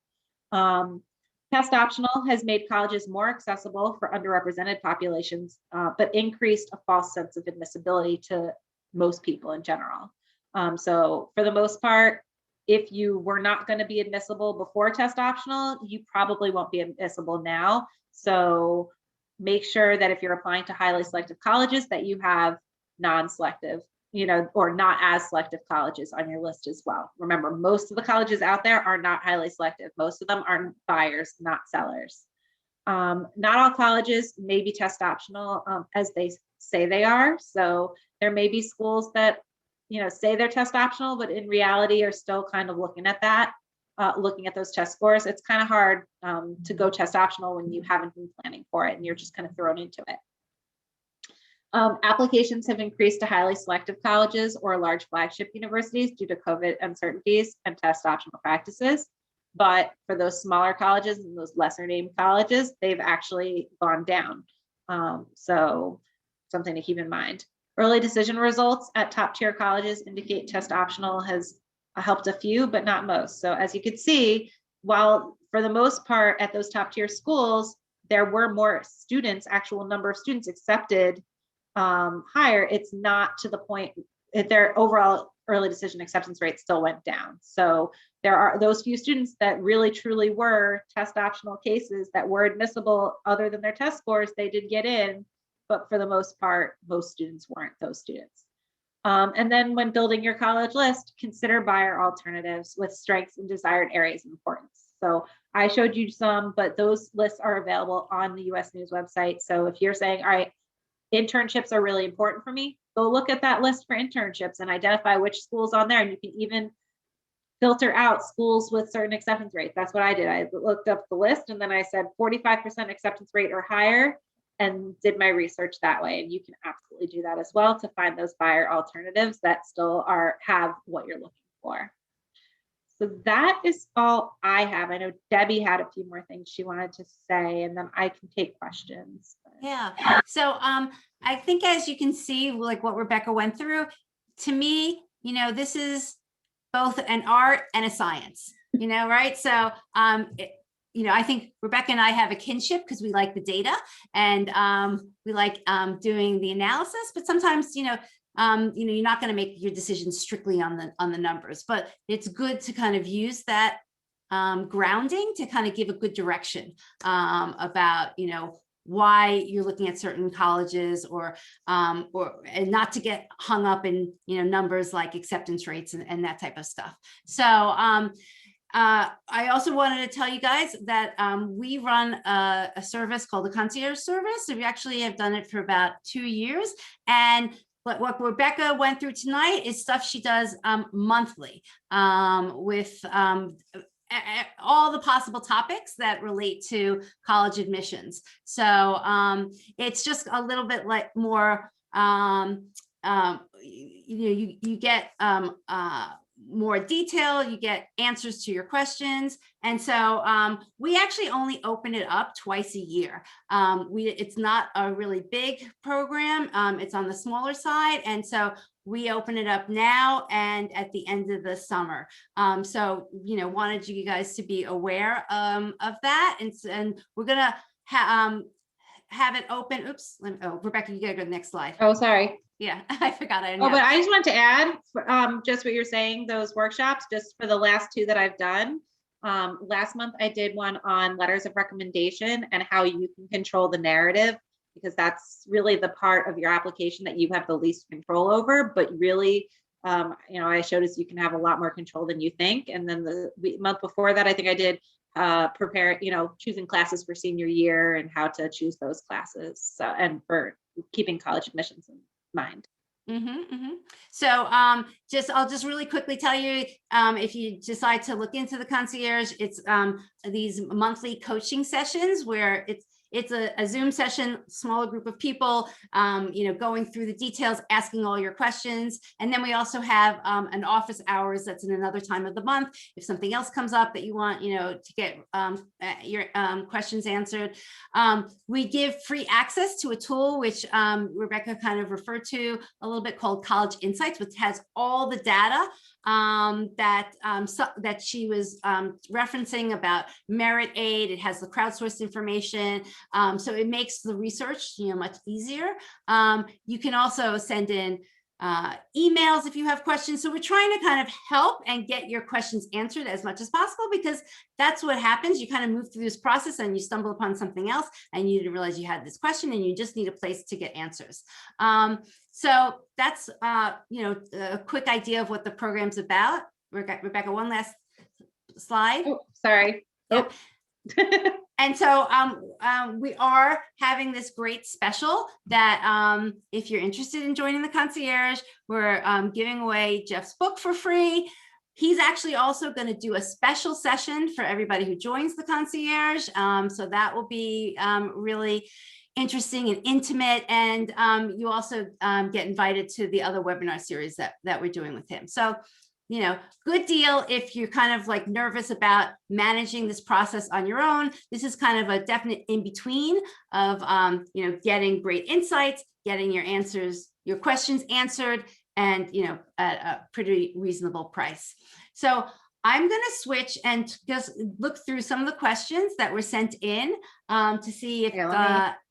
S2: Test optional has made colleges more accessible for underrepresented populations, but increased a false sense of admissibility to most people in general. So for the most part, if you were not going to be admissible before test optional, you probably won't be admissible now. So make sure that if you're applying to highly selective colleges that you have non-selective, or not as selective colleges on your list as well. Remember, most of the colleges out there are not highly selective. Most of them are buyers, not sellers. Not all colleges may be test optional as they say they are. So there may be schools that, say they're test optional, but in reality are still kind of looking at that, looking at those test scores. It's kind of hard to go test optional when you haven't been planning for it and you're just kind of thrown into it. Applications have increased to highly selective colleges or large flagship universities due to COVID uncertainties and test optional practices. But for those smaller colleges and those lesser named colleges, they've actually gone down. So something to keep in mind. Early decision results at top tier colleges indicate test optional has helped a few, but not most. So as you can see, while for the most part at those top tier schools, there were more students, actual number of students accepted higher, it's not to the point that their overall early decision acceptance rate still went down. So there are those few students that really truly were test optional cases that were admissible other than their test scores, they did get in, but for the most part, most students weren't those students. And then when building your college list, consider buyer alternatives with strengths and desired areas of importance. So I showed you some, but those lists are available on the US News website. So if you're saying, all right, internships are really important for me, go look at that list for internships and identify which schools on there. And you can even filter out schools with certain acceptance rates. That's what I did. I looked up the list and then I said 45% acceptance rate or higher and did my research that way. And you can absolutely do that as well to find those buyer alternatives that still have what you're looking for. So that is all I have. I know Debbie had a few more things she wanted to say, and then I can take questions.
S1: Yeah. So I think as you can see, like what Rebecca went through, to me, this is both an art and a science, right? So I think Rebecca and I have a kinship because we like the data and we like doing the analysis, but sometimes, you're not going to make your decisions strictly on the numbers, but it's good to kind of use that grounding to kind of give a good direction about, why you're looking at certain colleges or and not to get hung up in, numbers like acceptance rates and that type of stuff. So I also wanted to tell you guys that we run a service called the concierge service. So we actually have done it for about 2 years. And what Rebecca went through tonight is stuff she does monthly with all the possible topics that relate to college admissions. So it's just a little bit like more, you get more detail, you get answers to your questions. And so we actually only open it up twice a year. It's not a really big program. It's on the smaller side. And so we open it up now and at the end of the summer. So, wanted you guys to be aware of that. And we're going to have it open. Oops. Rebecca, you got to go to the next slide.
S2: Oh, sorry.
S1: Yeah, I forgot.
S2: Oh, but I just wanted to add just what you're saying, those workshops, just for the last 2 that I've done. Last month, I did one on letters of recommendation and how you can control the narrative, because that's really the part of your application that you have the least control over. But really, I showed us you can have a lot more control than you think. And then the month before that, I think I did prepare, choosing classes for senior year and how to choose those classes. So, and for keeping college admissions in mind.
S1: So I'll just really quickly tell you, if you decide to look into the concierge, it's these monthly coaching sessions where it's a Zoom session, smaller group of people, going through the details, asking all your questions. And then we also have an office hours that's in another time of the month. If something else comes up that you want, to get your questions answered. We give free access to a tool, which Rebecca kind of referred to a little bit, called College Insights, which has all the data that she was referencing about merit aid. It has the crowdsourced information. So it makes the research, much easier. You can also send in emails if you have questions. So we're trying to kind of help and get your questions answered as much as possible, because that's what happens. You kind of move through this process and you stumble upon something else and you didn't realize you had this question and you just need a place to get answers. So that's, a quick idea of what the program's about. Rebecca, one last slide.
S2: Oh, sorry.
S1: Yep. And so we are having this great special that if you're interested in joining the concierge, we're giving away Jeff's book for free. He's actually also going to do a special session for everybody who joins the concierge. So that will be really interesting and intimate. And you also get invited to the other webinar series that we're doing with him. So, good deal if you're kind of like nervous about managing this process on your own. This is kind of a definite in between of, getting great insights, getting your questions answered, and, at a pretty reasonable price. So I'm going to switch and just look through some of the questions that were sent in to see if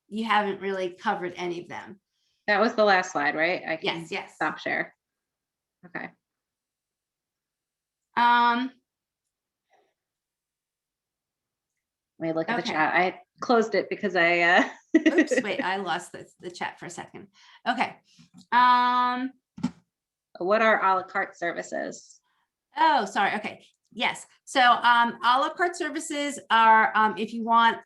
S1: you haven't really covered any of them.
S2: That was the last slide, right? I can
S1: Yes.
S2: stop share. Okay.
S1: Um,
S2: Let me look at the
S1: Okay.
S2: chat. I closed it because I
S1: Oops, wait, I lost the chat for a second. Okay.
S2: What are a la carte services?
S1: Oh, sorry. Okay. Yes. So a la carte services are if you want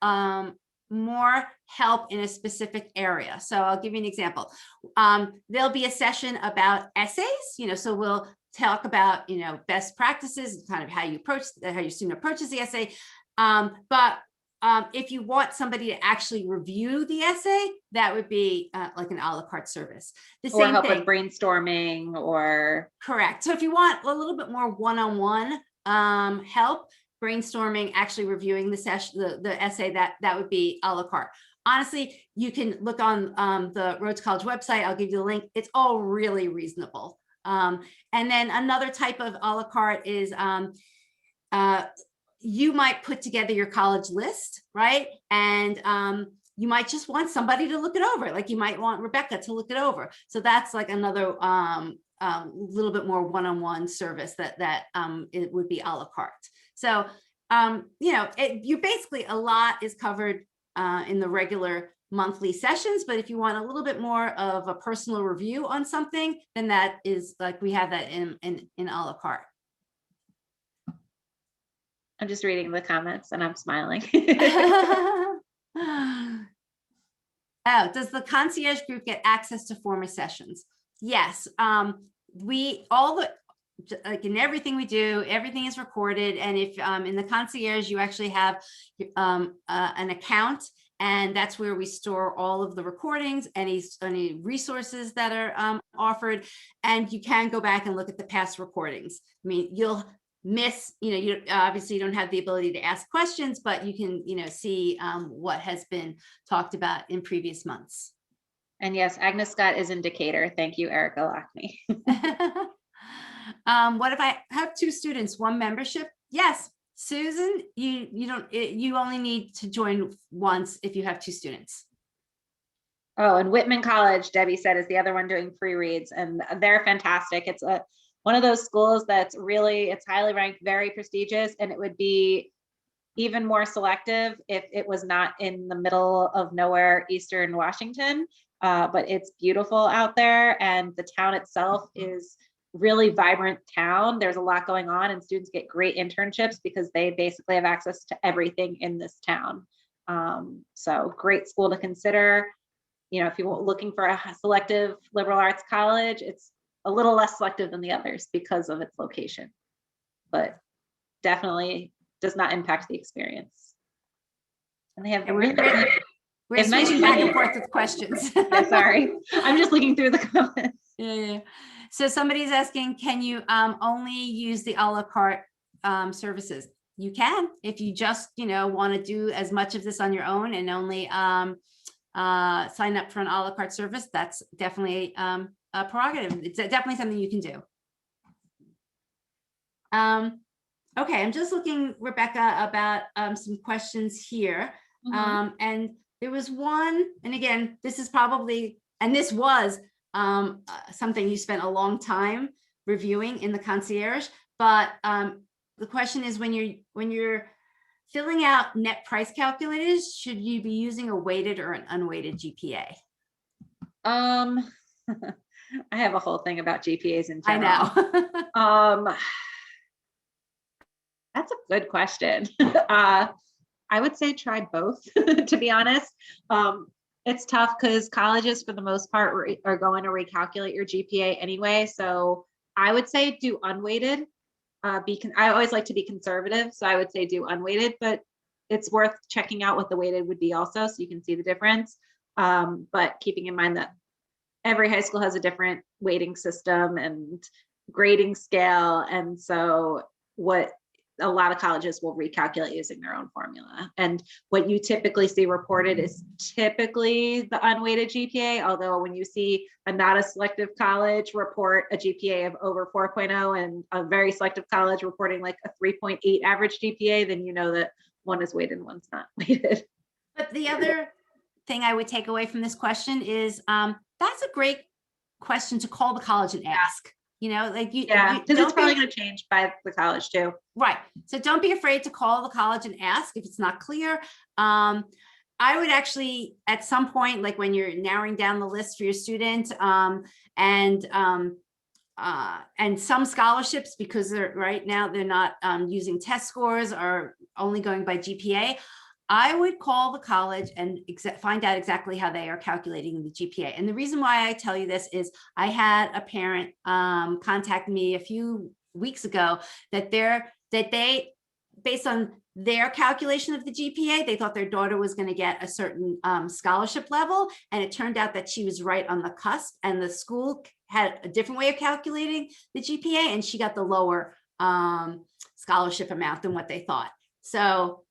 S1: more help in a specific area. So I'll give you an example. There'll be a session about essays, so we'll talk about, best practices, kind of how your student approaches the essay. But if you want somebody to actually review the essay, that would be like an a la carte service. The
S2: Or
S1: same
S2: help
S1: thing.
S2: with brainstorming or.
S1: Correct. So if you want a little bit more one-on-one help, brainstorming, actually reviewing the session, the essay, that would be a la carte. honestly, you can look on the Rhodes College website. I'll give you the link. It's all really reasonable. And then another type of a la carte is you might put together your college list, right? And you might just want somebody to look it over. Like you might want Rebecca to look it over. So that's like another little bit more one-on-one service that it would be a la carte. So, you know, you basically, a lot is covered in the regular monthly sessions, but if you want a little bit more of a personal review on something, then that is like, we have that in a la carte.
S2: I'm just reading the comments and I'm smiling.
S1: Oh, does the concierge group get access to former sessions? Yes. Like in everything we do, everything is recorded. And if in the concierge, you actually have an account, and that's where we store all of the recordings, any resources that are offered, and you can go back and look at the past recordings. I mean, you'll miss, you know, you obviously don't have the ability to ask questions, but you can, you know, see what has been talked about in previous months.
S2: And yes, Agnes Scott is in Decatur. Thank you, Erica Lockney.
S1: What if I have 2 students, 1 membership? Yes, Susan, you only need to join once if you have 2 students.
S2: Oh, and Whitman College, Debbie said, is the other one doing free reads, and they're fantastic. It's one of those schools that's really, it's highly ranked, very prestigious, and it would be even more selective if it was not in the middle of nowhere, Eastern Washington. But it's beautiful out there, and the town itself is really vibrant town. There's a lot going on, and students get great internships because they basically have access to everything in this town. So great school to consider. You know, if you're looking for a selective liberal arts college, it's a little less selective than the others because of its location, but definitely does not impact the experience. And they have
S1: We're switching back and forth with questions.
S2: Yeah, sorry, I'm just looking through the comments.
S1: Yeah. So somebody's asking, can you only use the a la carte services? You can, if you just, you know, want to do as much of this on your own and only sign up for an a la carte service. That's definitely a prerogative. It's definitely something you can do. Okay, I'm just looking, Rebecca, about some questions here. And there was one, and again, this is probably, and this was something you spent a long time reviewing in the concierge, but the question is, when you're filling out net price calculators, should you be using a weighted or an unweighted GPA?
S2: I have a whole thing about GPAs in general.
S1: I know.
S2: That's a good question. I would say try both, to be honest. It's tough because colleges, for the most part, are going to recalculate your GPA anyway. So I would say do unweighted. I always like to be conservative, so I would say do unweighted, but it's worth checking out what the weighted would be also, so you can see the difference. But keeping in mind that every high school has a different weighting system and grading scale, and so what a lot of colleges will recalculate using their own formula. And what you typically see reported is typically the unweighted GPA, although when you see a not a selective college report a GPA of over 4.0 and a very selective college reporting like a 3.8 average GPA, then you know that one is weighted and one's not weighted.
S1: But the other thing I would take away from this question is that's a great question to call the college and ask. You know, like
S2: because it's probably going to change by the college too.
S1: Right. So don't be afraid to call the college and ask if it's not clear. I would actually, at some point, like when you're narrowing down the list for your student, and some scholarships, because they're right now they're not using test scores, are only going by GPA. I would call the college and find out exactly how they are calculating the GPA. And the reason why I tell you this is I had a parent contact me a few weeks ago that they, based on their calculation of the GPA, they thought their daughter was going to get a certain scholarship level. And it turned out that she was right on the cusp, and the school had a different way of calculating the GPA, and she got the lower scholarship amount than what they thought. So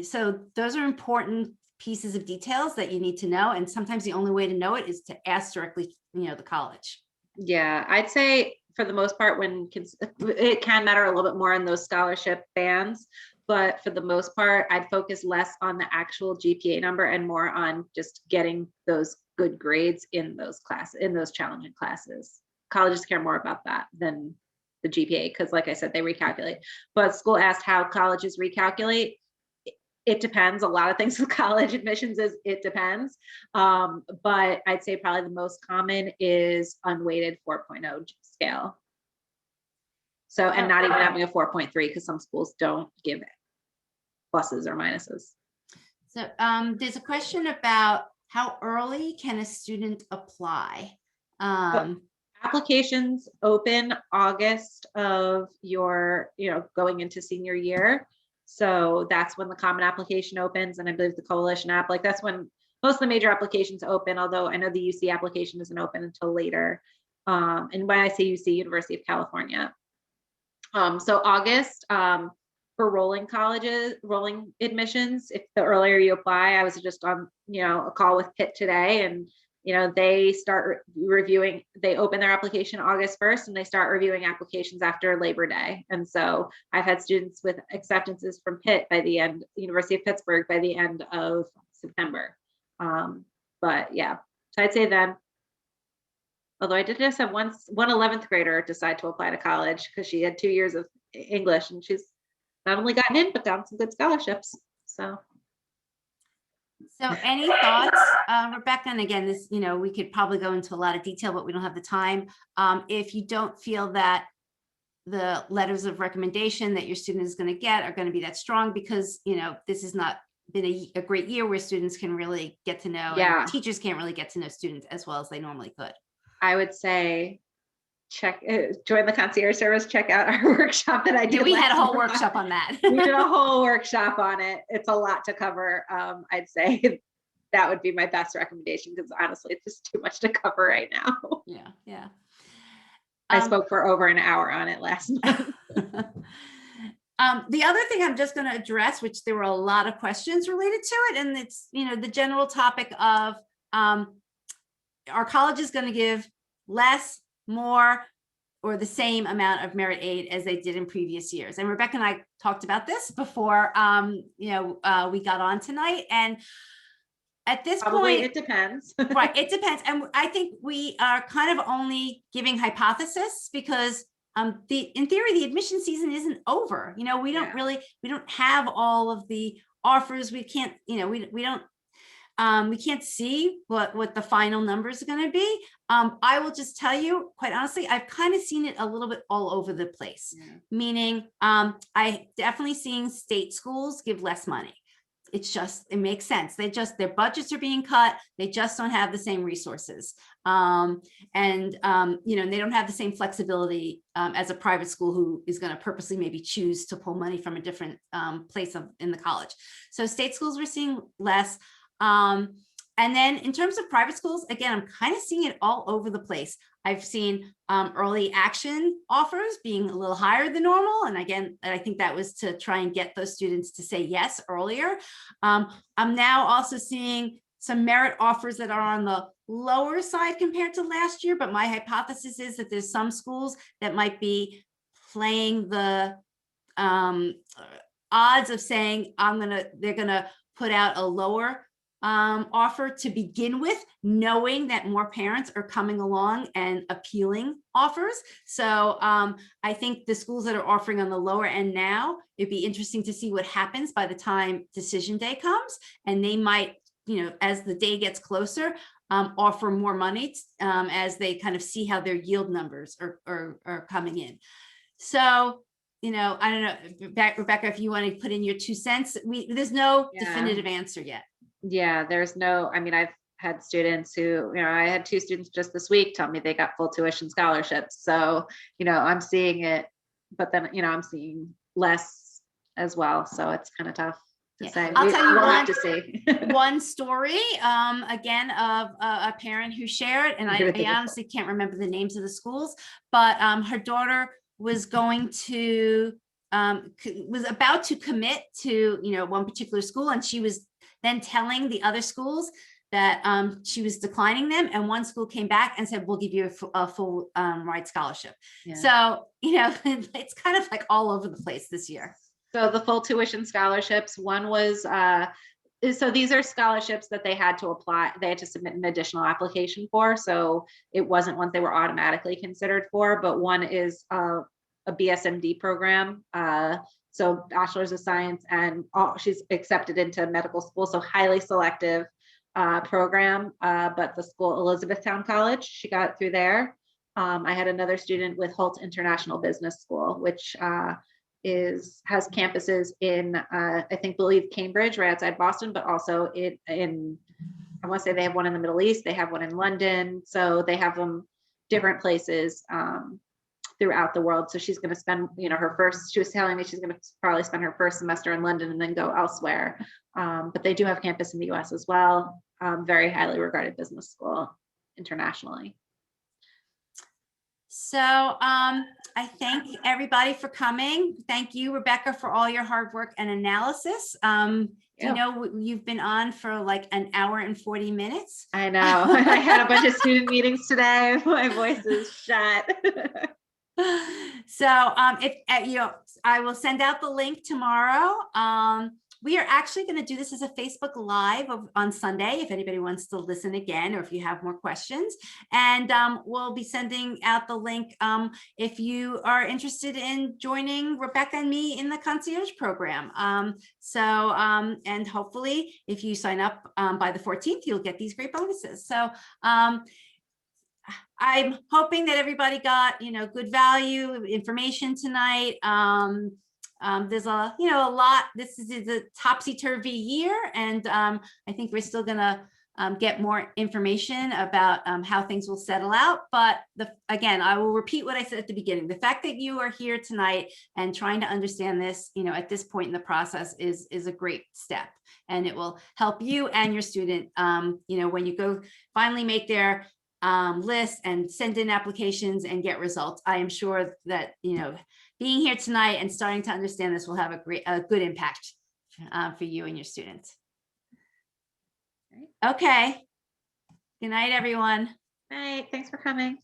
S1: so those are important pieces of details that you need to know. And sometimes the only way to know it is to ask directly, the college.
S2: Yeah, I'd say for the most part, it can matter a little bit more in those scholarship bands, but for the most part, I'd focus less on the actual GPA number and more on just getting those good grades in those challenging classes. Colleges care more about that than the GPA, because like I said, they recalculate. But school asked how colleges recalculate. It depends. A lot of things with college admissions is it depends. But I'd say probably the most common is unweighted 4.0 scale. So, and not even having a 4.3, because some schools don't give pluses or minuses.
S1: So there's a question about how early can a student apply?
S2: Applications open August of your, going into senior year. So that's when the common application opens. And I believe the coalition app, like that's when most of the major applications open, although I know the UC application isn't open until later. And when I say UC, University of California. So August, for rolling admissions, if the earlier you apply, I was just on, a call with Pitt today, and they start reviewing, they open their application August 1st and they start reviewing applications after Labor Day. And so I've had students with acceptances from Pitt by the end, University of Pittsburgh by the end of September. But yeah, so I'd say then, although I did just have one 11th grader decide to apply to college because she had 2 years of English, and she's not only gotten in, but gotten some good scholarships. So
S1: any thoughts, Rebecca? And again, this, we could probably go into a lot of detail, but we don't have the time. If you don't feel that the letters of recommendation that your student is going to get are going to be that strong, because, this has not been a great year where students can really get to know,
S2: yeah,
S1: and teachers can't really get to know students as well as they normally could.
S2: I would say join the concierge service, check out our workshop that I did.
S1: Yeah, we had a whole workshop on that.
S2: We did a whole workshop on it. It's a lot to cover. I'd say that would be my best recommendation, because honestly, it's just too much to cover right now.
S1: Yeah.
S2: I spoke for over an hour on it last month.
S1: The other thing I'm just going to address, which there were a lot of questions related to it, and it's, the general topic of our college is going to give less, more, or the same amount of merit aid as they did in previous years. And Rebecca and I talked about this before, we got on tonight. And at this point,
S2: it depends.
S1: Right, it depends. And I think we are kind of only giving hypothesis, because in theory, the admission season isn't over. We don't we don't have all of the offers. We can't, we can't see what the final numbers are going to be. I will just tell you, quite honestly, I've kind of seen it a little bit all over the place, meaning I definitely seeing state schools give less money. It makes sense. Their budgets are being cut. They just don't have the same resources. And they don't have the same flexibility as a private school who is going to purposely maybe choose to pull money from a different place in the college. So state schools, we're seeing less. And then in terms of private schools, again, I'm kind of seeing it all over the place. I've seen early action offers being a little higher than normal. And again, I think that was to try and get those students to say yes earlier. I'm now also seeing some merit offers that are on the lower side compared to last year. But my hypothesis is that there's some schools that might be playing the odds of saying they're gonna put out a lower offer to begin with, knowing that more parents are coming along and appealing offers. So I think the schools that are offering on the lower end now, it'd be interesting to see what happens by the time decision day comes. And they might, as the day gets closer, offer more money as they kind of see how their yield numbers are coming in. So, I don't know, Rebecca, if you want to put in your 2 cents, there's no definitive answer yet.
S2: Yeah, there's no, I've had students who, I had 2 students just this week tell me they got full tuition scholarships. So, I'm seeing it, but then, I'm seeing less as well. So it's kind of tough to say.
S1: I'll tell you
S2: we'll have to see.
S1: one story, again, of a parent who shared, and I honestly can't remember the names of the schools, but her daughter was going to, was about to commit to, one particular school, and she was then telling the other schools that she was declining them, and one school came back and said, we'll give you a full ride scholarship.
S2: Yeah.
S1: So, you know, it's kind of like all over the place this year.
S2: So the full tuition scholarships, one was, so these are scholarships that they had to apply, they had to submit an additional application for. So it wasn't ones they were automatically considered for, but one is a BSMD program. So Bachelor's of Science, and she's accepted into medical school. So highly selective program, but the school, Elizabethtown College, she got through there. I had another student with Holt International Business School, which has campuses in I believe Cambridge, right outside Boston, but also in I want to say they have one in the Middle East, they have one in London, so they have them different places throughout the world. So she's going to spend, you know, she was telling me she's going to probably spend her first semester in London and then go elsewhere. But they do have campus in the US as well. Very highly regarded business school internationally.
S1: So I thank everybody for coming. Thank you, Rebecca, for all your hard work and analysis. You know, you've been on for like an hour and 40 minutes.
S2: I know. I had a bunch of student meetings today. My voice is shut.
S1: So I will send out the link tomorrow. We are actually going to do this as a Facebook Live on Sunday, if anybody wants to listen again, or if you have more questions. And we'll be sending out the link if you are interested in joining Rebecca and me in the concierge program. And hopefully, if you sign up by the 14th, you'll get these great bonuses. So I'm hoping that everybody got, you know, good value information tonight. There's a lot. This is a topsy-turvy year, and I think we're still gonna get more information about how things will settle out. But again, I will repeat what I said at the beginning. The fact that you are here tonight and trying to understand this, you know, at this point in the process is a great step, and it will help you and your student, you know, when you go finally make their list and send in applications and get results. I am sure that, you know, being here tonight and starting to understand this will have a good impact for you and your students. Okay. Good night, everyone.
S2: All right. Thanks for coming.